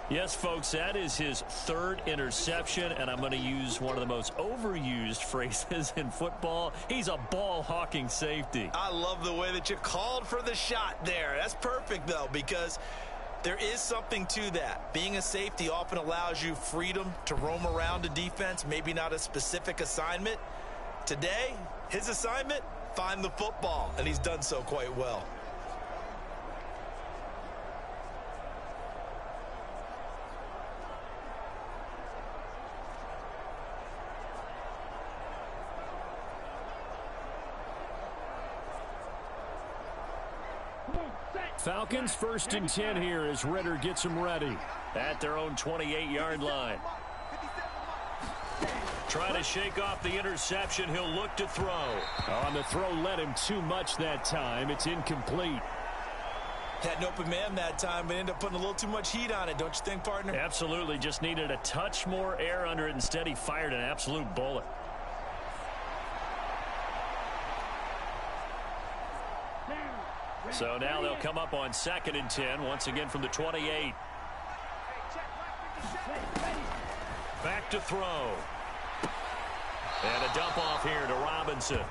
Yes, folks, that is his 3rd interception, and I'm going to use one of the most overused phrases in football. He's a ball-hawking safety. I love the way that you called for the shot there. That's perfect, though, because there is something to that. Being a safety often allows you freedom to roam around a defense, maybe not a specific assignment. Today, his assignment, find the football, and he's done so quite well. Falcons 1st and 10 here as Ritter gets them ready at their own 28-yard line. Trying to shake off the interception. He'll look to throw. On the throw, led him too much that time. It's incomplete. Had an open man that time, but ended up putting a little too much heat on it, don't you think, partner? Absolutely. Just needed a touch more air under it. Instead, he fired an absolute bullet. So now they'll come up on 2nd and 10, once again from the 28. Back to throw. And a dump off here to Robinson.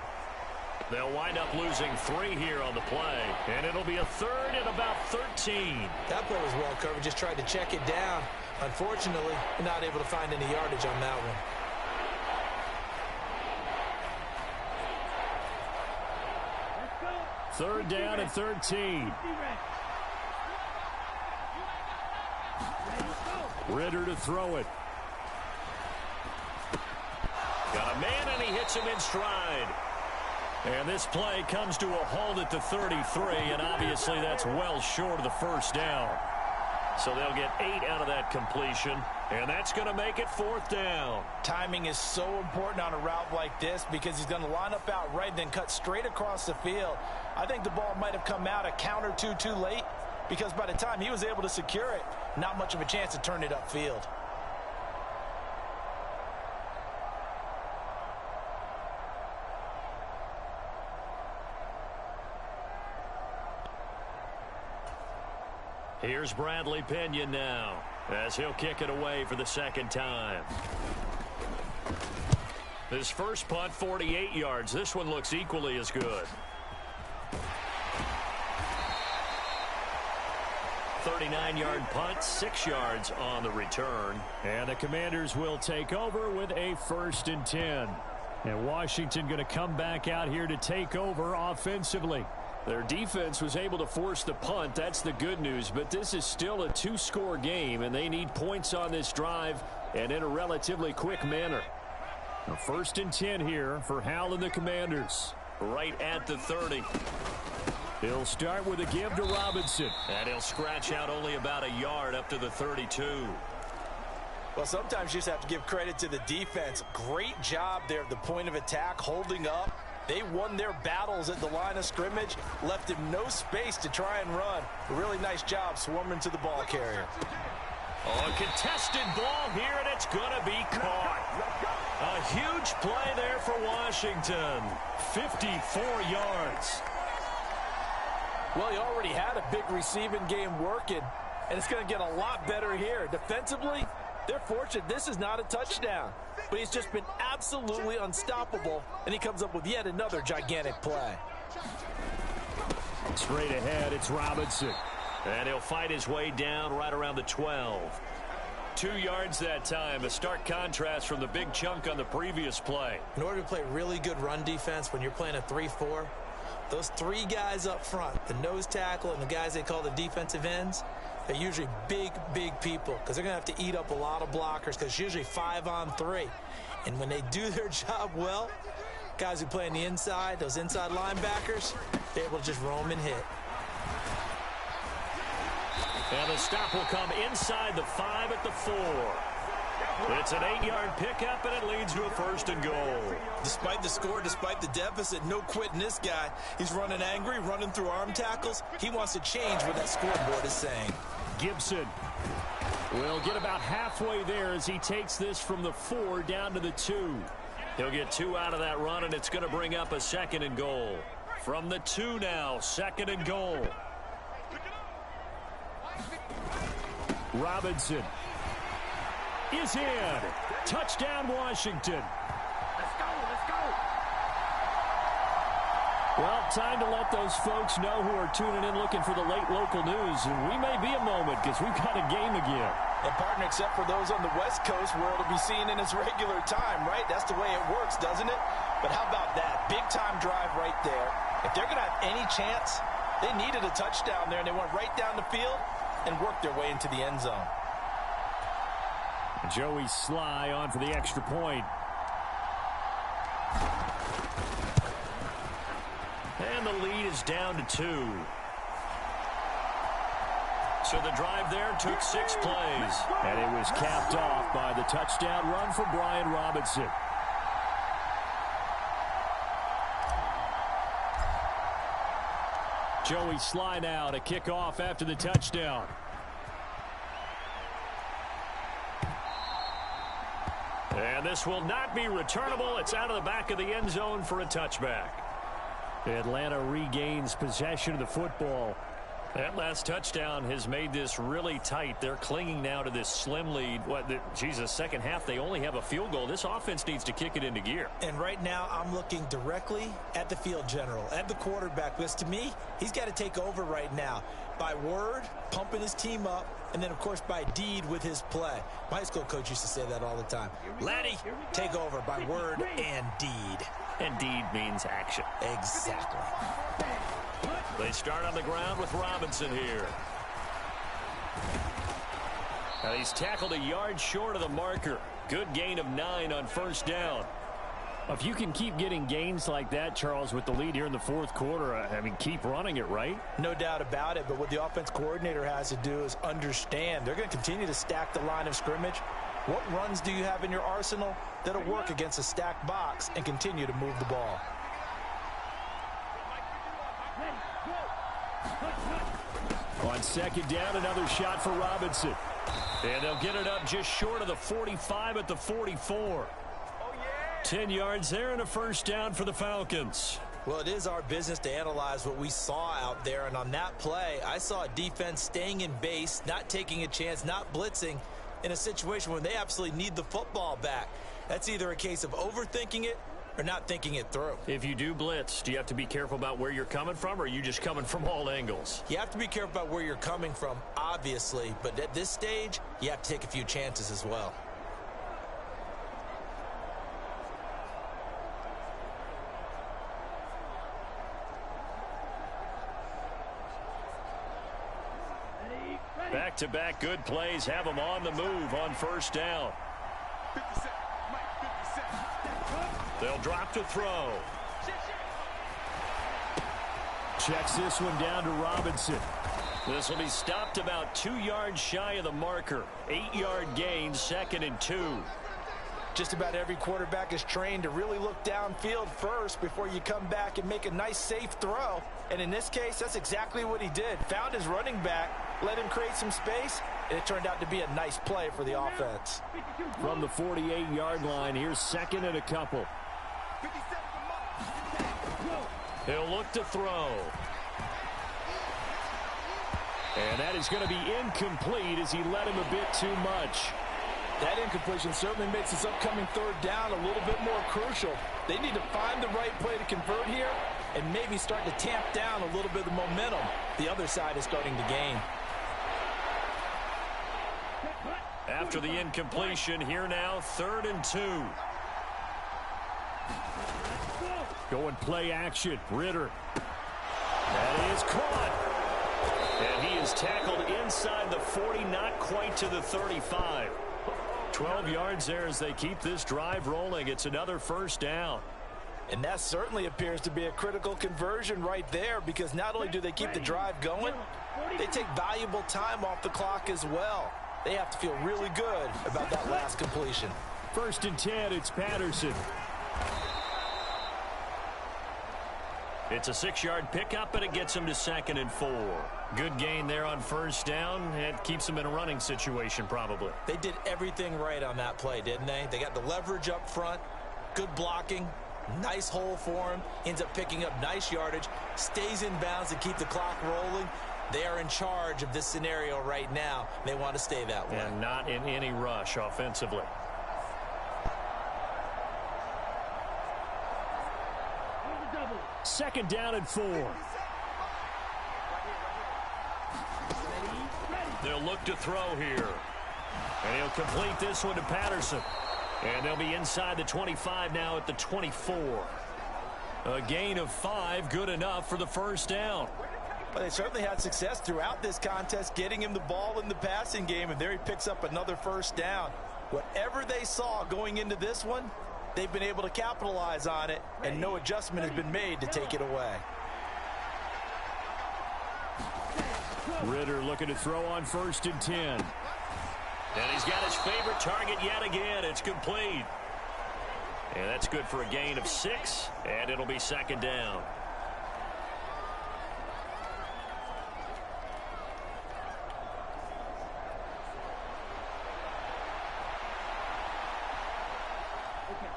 They'll wind up losing 3 here on the play. And it'll be a 3rd and about 13. That play was well covered. Just tried to check it down. Unfortunately, not able to find any yardage on that one. Third down and 13. Ritter to throw it. Got a man, and he hits him in stride. And this play comes to a halt at the 33, and obviously that's well short of the first down. So they'll get 8 out of that completion, and that's going to make it 4th down. Timing is so important on a route like this because he's going to line up out right, then cut straight across the field. I think the ball might have come out a count or two too late because by the time he was able to secure it, not much of a chance to turn it upfield. Here's Bradley Pinion now as he'll kick it away for the second time. His first punt, 48 yards. This one looks equally as good. 39-yard punt, 6 yards on the return. And the Commanders will take over with a 1st and 10. And Washington going to come back out here to take over offensively. Their defense was able to force the punt. That's the good news. But this is still a 2-score game, and they need points on this drive and in a relatively quick manner. A 1st and 10 here for Hal and the Commanders. Right at the 30. He'll start with a give to Robinson. And he'll scratch out only about a yard up to the 32. Well, sometimes you just have to give credit to the defense. Great job there at the point of attack, holding up. They won their battles at the line of scrimmage, left him no space to try and run. A really nice job swarming to the ball carrier. Oh, a contested ball here, and it's going to be caught. A huge play there for Washington. 54 yards. Well, he already had a big receiving game working, and it's going to get a lot better here. Defensively, they're fortunate this is not a touchdown. But he's just been absolutely unstoppable, and he comes up with yet another gigantic play. Straight ahead, it's Robinson. And he'll fight his way down right around the 12. 2 yards that time. A stark contrast from the big chunk on the previous play. In order to play really good run defense when you're playing a 3-4, those 3 guys up front, the nose tackle and the guys they call the defensive ends, they're usually big, big people because they're going to have to eat up a lot of blockers because it's usually 5-on-3. And when they do their job well, guys who play on the inside, those inside linebackers, they're able to just roam and hit. And the stop will come inside the 5 at the 4. It's an 8-yard pickup, and it leads to a 1st and goal. Despite the score, despite the deficit, no quitting this guy. He's running angry, running through arm tackles. He wants to change what that scoreboard is saying. Gibson will get about halfway there as he takes this from the 4 down to the 2. He'll get 2 out of that run, and it's going to bring up a 2nd and goal. From the 2 now, 2nd and goal. Robinson is in. Touchdown, Washington. Let's go, let's go. Well, time to let those folks know who are tuning in looking for the late local news. And we may be a moment because we've got a game again. And partner, except for those on the West Coast where it'll be seen in its regular time, right? That's the way it works, doesn't it? But how about that? Big time drive right there. If they're going to have any chance, they needed a touchdown there, and they went right down the field and worked their way into the end zone. Joey Sly on for the extra point. And the lead is down to 2. So the drive there took 6 plays. And it was capped off by the touchdown run from Brian Robinson. Joey Sly now to kick off after the touchdown. And this will not be returnable. It's out of the back of the end zone for a touchback. Atlanta regains possession of the football. That last touchdown has made this really tight. They're clinging now to this slim lead. Second half, they only have a field goal. This offense needs to kick it into gear. And right now, I'm looking directly at the field general, at the quarterback. Because to me, he's got to take over right now. By word, pumping his team up, and then, of course, by deed with his play. My high school coach used to say that all the time. Laddie, take over by word and deed. And deed means action. Exactly. They start on the ground with Robinson here. Now he's tackled a yard short of the marker. Good gain of 9 on 1st down. If you can keep getting gains like that, Charles, with the lead here in the 4th quarter, I mean, keep running it, right? No doubt about it, but what the offense coordinator has to do is understand. They're going to continue to stack the line of scrimmage. What runs do you have in your arsenal that'll work against a stacked box and continue to move the ball? On 2nd down, another shot for Robinson. And they'll get it up just short of the 45 at the 44. 10 yards there and a 1st down for the Falcons. Well, it is our business to analyze what we saw out there, and on that play, I saw a defense staying in base, not taking a chance, not blitzing in a situation where they absolutely need the football back. That's either a case of overthinking it or not thinking it through. If you do blitz, do you have to be careful about where you're coming from, or are you just coming from all angles? You have to be careful about where you're coming from, obviously, but at this stage, you have to take a few chances as well. Back-to-back good plays have them on the move on first down. 50 seconds. They'll drop to throw. Checks this one down to Robinson. This will be stopped about 2 yards shy of the marker. 8-yard gain, 2nd and 2. Just about every quarterback is trained to really look downfield first before you come back and make a nice, safe throw. And in this case, that's exactly what he did. Found his running back, let him create some space, and it turned out to be a nice play for the offense. From the 48-yard line, here's 2nd and a couple. He'll look to throw. And that is going to be incomplete as he led him a bit too much. That incompletion certainly makes this upcoming third down a little bit more crucial. They need to find the right play to convert here and maybe start to tamp down a little bit of the momentum the other side is starting to gain. After the incompletion, here now, 3rd and 2. Going play action, Ritter. That is caught. And he is tackled inside the 40, not quite to the 35. 12 yards there as they keep this drive rolling. It's another first down. And that certainly appears to be a critical conversion right there, because not only do they keep the drive going, they take valuable time off the clock as well. They have to feel really good about that last completion. 1st and 10, it's Patterson. It's a 6-yard pickup, and it gets him to 2nd and 4. Good gain there on first down. It keeps him in a running situation, probably. They did everything right on that play, didn't they? They got the leverage up front, good blocking, nice hole for him, ends up picking up nice yardage, stays in bounds to keep the clock rolling. They are in charge of this scenario right now. They want to stay that way. And not in any rush offensively. Second down and 4. They'll look to throw here. And he'll complete this one to Patterson. And they'll be inside the 25 now at the 24. A gain of 5, good enough for the first down. Well, they certainly had success throughout this contest, getting him the ball in the passing game, and there he picks up another first down. Whatever they saw going into this one, they've been able to capitalize on it, and no adjustment has been made to take it away. Ritter looking to throw on 1st and 10. And he's got his favorite target yet again. It's complete. And that's good for a gain of 6, and it'll be 2nd down.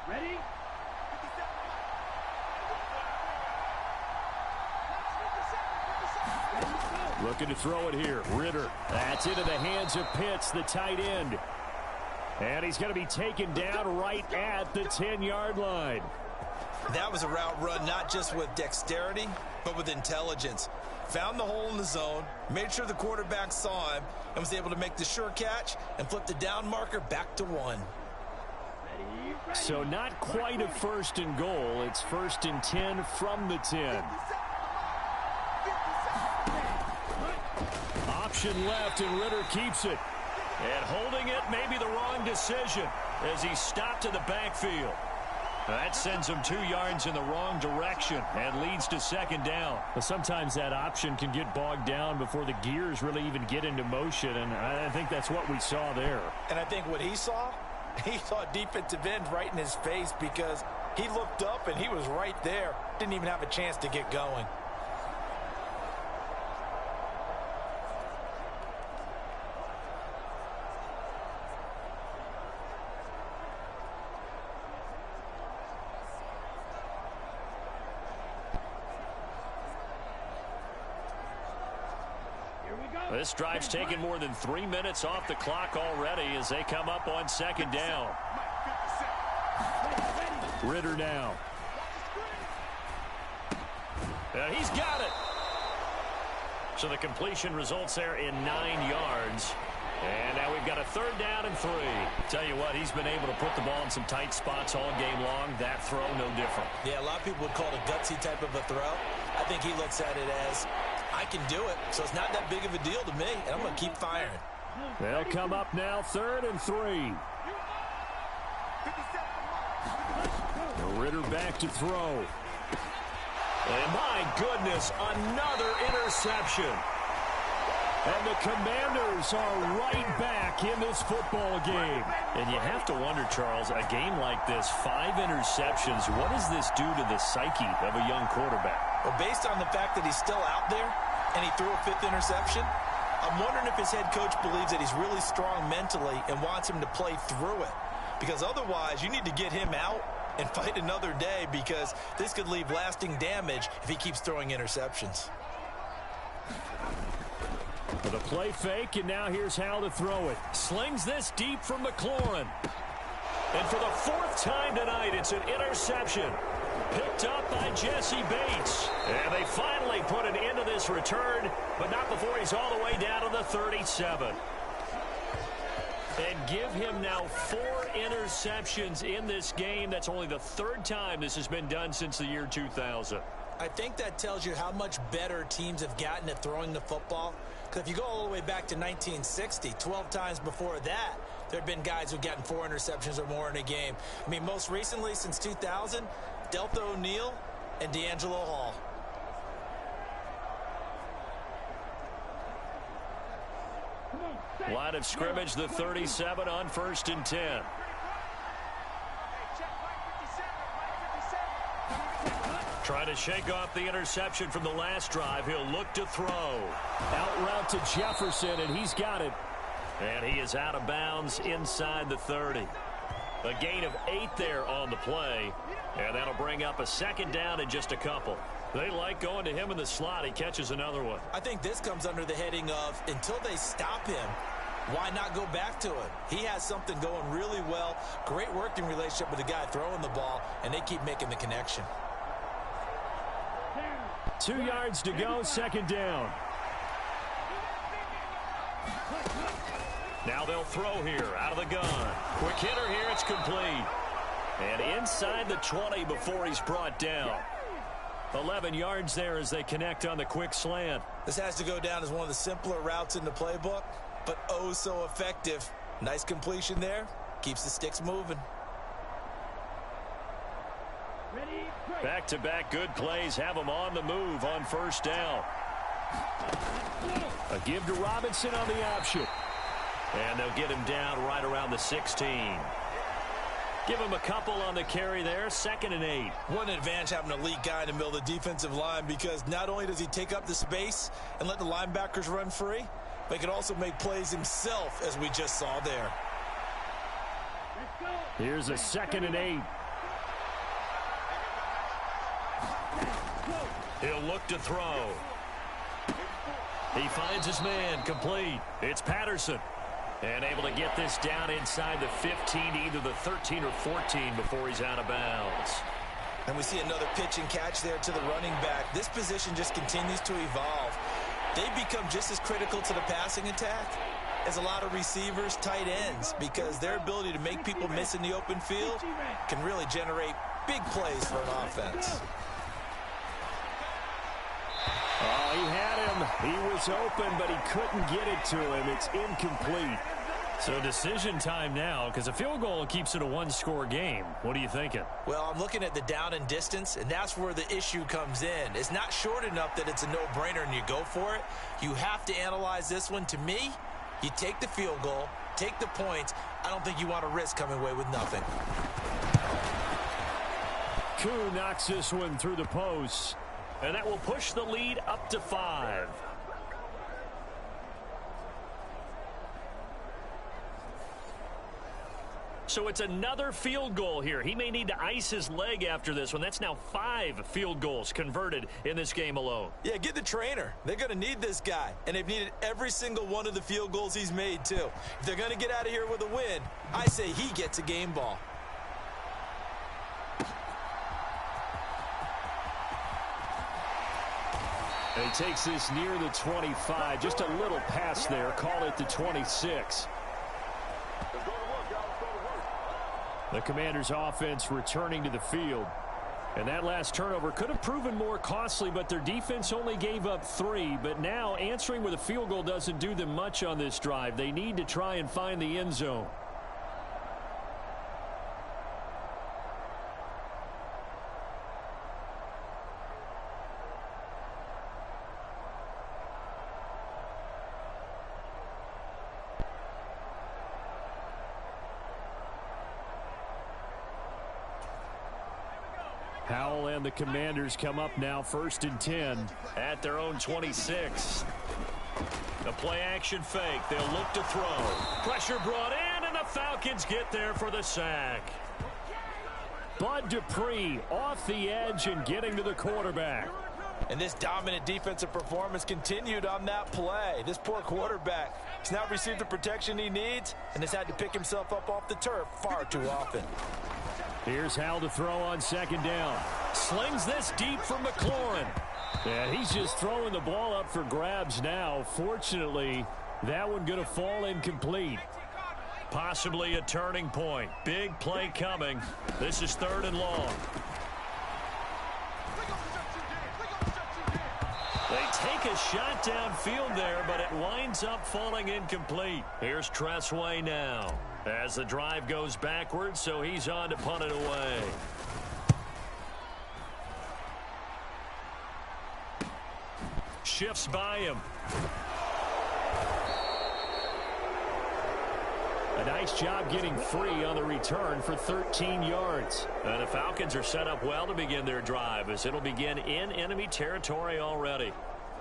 Ready? Looking to throw it here. Ritter. That's into the hands of Pitts, the tight end. And he's going to be taken down right at the 10-yard line. That was a route run not just with dexterity, but with intelligence. Found the hole in the zone, made sure the quarterback saw him, and was able to make the sure catch and flip the down marker back to 1. So not quite a 1st and goal. It's 1st and 10 from the 10. Option left, and Ritter keeps it. And holding it may be the wrong decision as he stopped in the backfield. That sends him 2 yards in the wrong direction and leads to 2nd down. But sometimes that option can get bogged down before the gears really even get into motion, and I think that's what we saw there. And I think what he saw defensive end right in his face, because he looked up and he was right there. Didn't even have a chance to get going. This drive's taken more than 3 minutes off the clock already as they come up on second down. Ritter now. And he's got it. So the completion results there in 9 yards. And now we've got a 3rd down and 3. Tell you what, he's been able to put the ball in some tight spots all game long. That throw, no different. Yeah, a lot of people would call it a gutsy type of a throw. I think he looks at it as, I can do it, so it's not that big of a deal to me, and I'm going to keep firing. They'll come up now 3rd and 3. Ritter back to throw. And my goodness, another interception. And the Commanders are right back in this football game. And you have to wonder, Charles, a game like this, 5 interceptions, what does this do to the psyche of a young quarterback? Well, based on the fact that he's still out there and he threw a 5th interception, I'm wondering if his head coach believes that he's really strong mentally and wants him to play through it. Because otherwise, you need to get him out and fight another day, because this could leave lasting damage if he keeps throwing interceptions. For the play fake, and now here's how to throw it. Slings this deep from McLaurin. And for the 4th time tonight, it's an interception. Picked up by Jesse Bates. And they finally put an end to this return, but not before he's all the way down to the 37. And give him now 4 interceptions in this game. That's only the 3rd time this has been done since the year 2000. I think that tells you how much better teams have gotten at throwing the football. Because if you go all the way back to 1960, 12 times before that, there have been guys who've gotten 4 interceptions or more in a game. I mean, most recently, since 2000, Delta O'Neal and D'Angelo Hall. Line of scrimmage, the 37 on 1st and 10. Trying to shake off the interception from the last drive. He'll look to throw. Out route to Jefferson, and he's got it. And he is out of bounds inside the 30. A gain of 8 there on the play. And that'll bring up a 2nd down in just a couple. They like going to him in the slot. He catches another one. I think this comes under the heading of, until they stop him, why not go back to it? He has something going really well. Great working relationship with the guy throwing the ball, and they keep making the connection. 2 yards to go, 2nd down. Now they'll throw here out of the gun. Quick hitter here, it's complete. And inside the 20 before he's brought down. 11 yards there as they connect on the quick slant. This has to go down as one of the simpler routes in the playbook, but oh so effective. Nice completion there. Keeps the sticks moving. Back-to-back good plays have them on the move on 1st down. A give to Robinson on the option. And they'll get him down right around the 16. Give him a couple on the carry there. 2nd and 8. What an advantage having an elite guy in the middle of the defensive line, because not only does he take up the space and let the linebackers run free, but he can also make plays himself, as we just saw there. Here's a 2nd and 8. He'll look to throw. He finds his man, complete. It's Patterson. And able to get this down inside the 15, either the 13 or 14 before he's out of bounds. And we see another pitch and catch there to the running back. This position just continues to evolve. They become just as critical to the passing attack as a lot of receivers, tight ends, because their ability to make people miss in the open field can really generate big plays for an offense. Oh, he had him. He was open, but he couldn't get it to him. It's incomplete. So decision time now, because a field goal keeps it a 1-score game. What are you thinking? Well, I'm looking at the down and distance, and that's where the issue comes in. It's not short enough that it's a no-brainer and you go for it. You have to analyze this one. To me, you take the field goal, take the points. I don't think you want to risk coming away with nothing. Koo knocks this one through the post. And that will push the lead up to 5. So it's another field goal here. He may need to ice his leg after this one. That's now 5 field goals converted in this game alone. Yeah, get the trainer. They're going to need this guy, and they've needed every single one of the field goals he's made, too. If they're going to get out of here with a win, I say he gets a game ball. And he takes this near the 25. Just a little pass there. Call it the 26. The Commanders' offense returning to the field. And that last turnover could have proven more costly, but their defense only gave up 3. But now answering with a field goal doesn't do them much on this drive. They need to try and find the end zone. Howell and the Commanders come up now 1st and 10 at their own 26. The play action fake. They'll look to throw. Pressure brought in, and the Falcons get there for the sack. Bud Dupree off the edge and getting to the quarterback. And this dominant defensive performance continued on that play. This poor quarterback has now received the protection he needs and has had to pick himself up off the turf far too often. Here's Howell to throw on 2nd down. Slings this deep from McLaurin. And he's just throwing the ball up for grabs now. Fortunately, that one going to fall incomplete. Possibly a turning point. Big play coming. This is 3rd and long. They take a shot downfield there, but it winds up falling incomplete. Here's Tressway now as the drive goes backwards, so he's on to punt it away. Shifts by him. A nice job getting free on the return for 13 yards. And the Falcons are set up well to begin their drive as it'll begin in enemy territory already.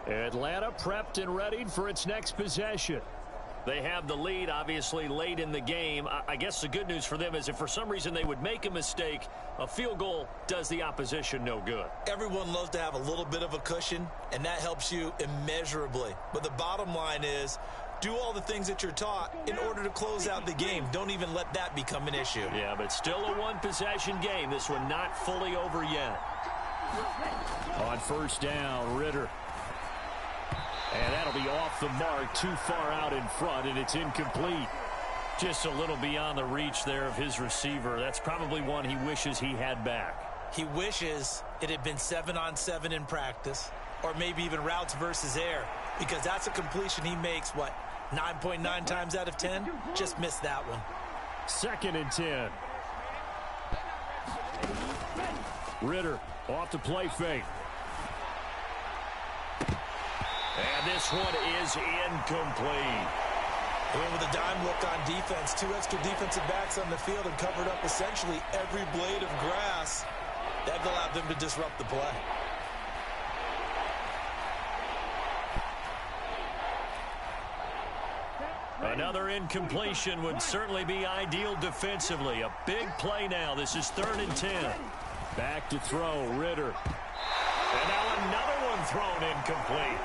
Atlanta prepped and readied for its next possession. They have the lead, obviously, late in the game. I guess the good news for them is if for some reason they would make a mistake, a field goal does the opposition no good. Everyone loves to have a little bit of a cushion, and that helps you immeasurably. But the bottom line is, do all the things that you're taught in order to close out the game. Don't even let that become an issue. Yeah, but still a one-possession game. This one not fully over yet. On 1st down, Ritter. And that'll be off the mark, too far out in front, and it's incomplete. Just a little beyond the reach there of his receiver. That's probably one he wishes he had back. He wishes it had been 7-on-7 in practice, or maybe even routes versus air, because that's a completion he makes, 9.9 times out of 10? Just missed that one. 2nd and 10. Ritter off the play fake. And this one is incomplete. He went with a dime look on defense. 2 extra defensive backs on the field and covered up essentially every blade of grass. That allowed them to disrupt the play. Another incompletion would certainly be ideal defensively. A big play now. This is 3rd and 10. Back to throw, Ritter. And now another one thrown incomplete.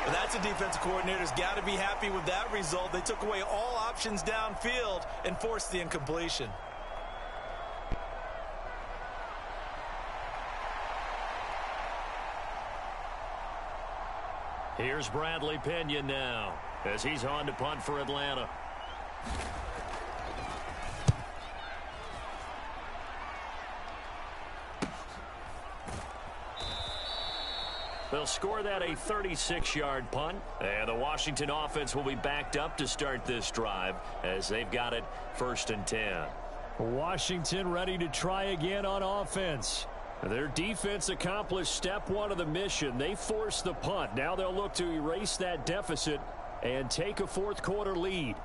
Well, that's a defensive coordinator's got to be happy with that result. They took away all options downfield and forced the incompletion. Here's Bradley Pinion now as he's on to punt for Atlanta. They'll score that a 36-yard punt, and the Washington offense will be backed up to start this drive as they've got it 1st and 10. Washington ready to try again on offense. Their defense accomplished step 1 of the mission. They forced the punt. Now they'll look to erase that deficit and take a 4th quarter lead.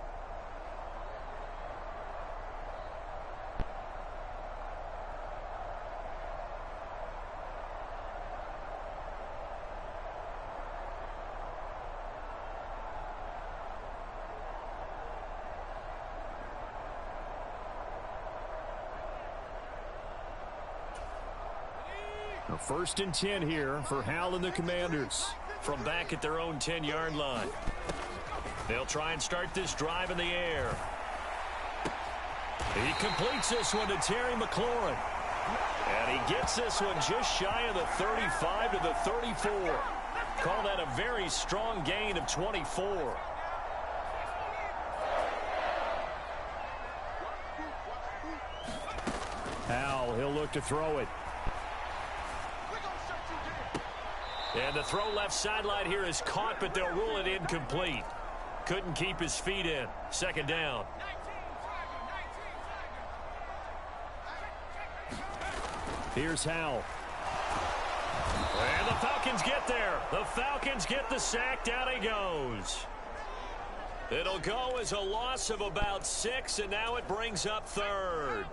A 1st and 10 here for Hal and the Commanders from back at their own 10-yard line. They'll try and start this drive in the air. He completes this one to Terry McLaurin. And he gets this one just shy of the 35 to the 34. Call that a very strong gain of 24. Hal, he'll look to throw it. And the throw left sideline here is caught, but they'll rule it incomplete. Couldn't keep his feet in. 2nd down. Here's Hal. And the Falcons get there. The Falcons get the sack. Down he goes. It'll go as a loss of about 6, and now it brings up 3rd.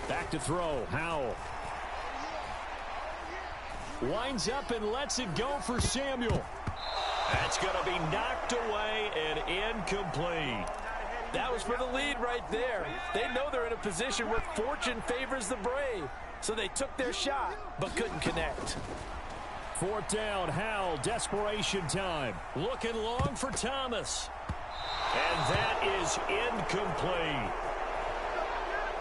Back to throw. Howell. Winds up and lets it go for Samuel. That's going to be knocked away and incomplete. That was for the lead right there. They know they're in a position where fortune favors the brave. So they took their shot, but couldn't connect. 4th down, Howell, desperation time. Looking long for Thomas. And that is incomplete.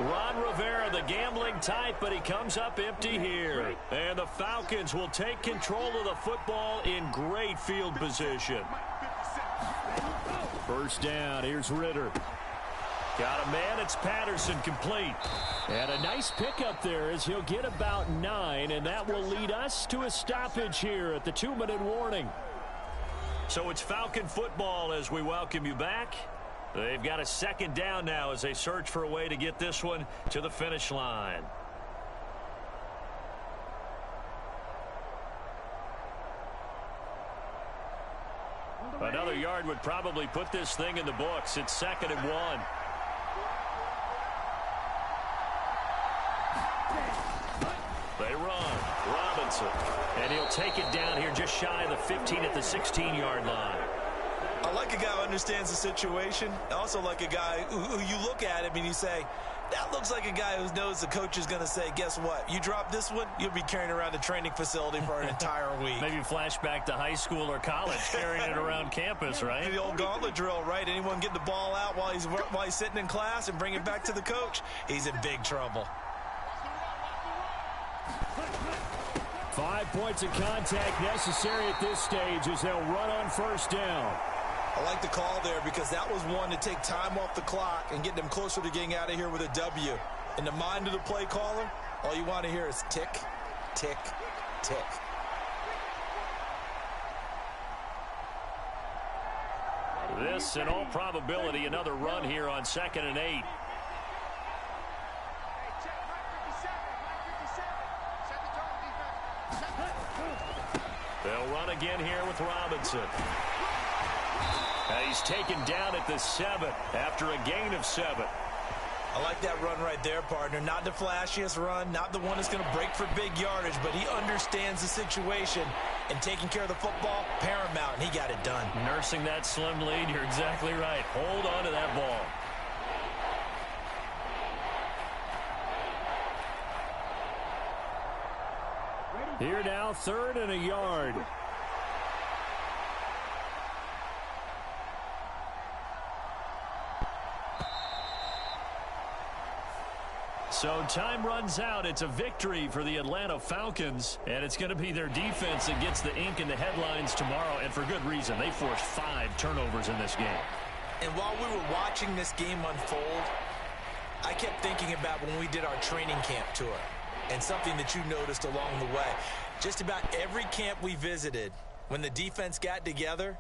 Ron Rivera, the gambling type, but he comes up empty here. And the Falcons will take control of the football in great field position. 1st down, here's Ritter. Got a man, it's Patterson, complete. And a nice pickup there as he'll get about 9, and that will lead us to a stoppage here at the 2-minute warning. So it's Falcon football as we welcome you back. They've got a 2nd down now as they search for a way to get this one to the finish line. Another yard would probably put this thing in the books. It's 2nd and 1. They run. Robinson. And he'll take it down here just shy of the 15 at the 16-yard line. I like a guy who understands the situation. I also like a guy who you look at him and you say, that looks like a guy who knows the coach is going to say, guess what? You drop this one, you'll be carrying around the training facility for an entire week. Maybe flashback to high school or college, carrying it around campus, right? The old gauntlet drill, right? Anyone get the ball out while he's sitting in class and bring it back to the coach, he's in big trouble. 5 points of contact necessary at this stage as they'll run on 1st down. I like the call there because that was one to take time off the clock and get them closer to getting out of here with a W. In the mind of the play caller, all you want to hear is tick, tick, tick. This, in all probability, another run here on 2nd and 8. They'll run again here with Robinson. And he's taken down at the 7 after a gain of 7. I like that run right there, partner. Not the flashiest run, not the one that's going to break for big yardage, but he understands the situation, and taking care of the football, paramount, and he got it done. Nursing that slim lead, you're exactly right. Hold on to that ball. Here now, 3rd and a yard. So time runs out. It's a victory for the Atlanta Falcons, and it's going to be their defense that gets the ink in the headlines tomorrow, and for good reason. They forced 5 turnovers in this game. And while we were watching this game unfold, I kept thinking about when we did our training camp tour, and something that you noticed along the way. Just about every camp we visited, when the defense got together,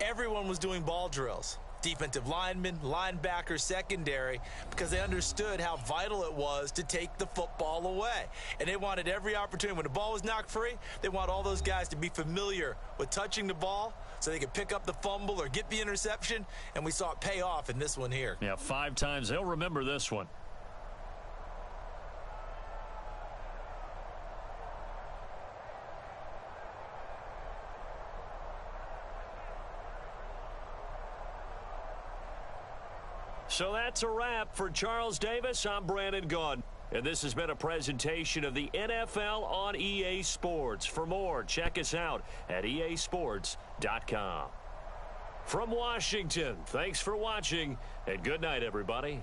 everyone was doing ball drills. Defensive linemen, linebackers, secondary, because they understood how vital it was to take the football away. And they wanted every opportunity. When the ball was knocked free, they want all those guys to be familiar with touching the ball so they could pick up the fumble or get the interception, and we saw it pay off in this one here. Yeah, 5 times. They'll remember this one. So that's a wrap. For Charles Davis, I'm Brandon Gaudin. And this has been a presentation of the NFL on EA Sports. For more, check us out at easports.com. From Washington, thanks for watching, and good night, everybody.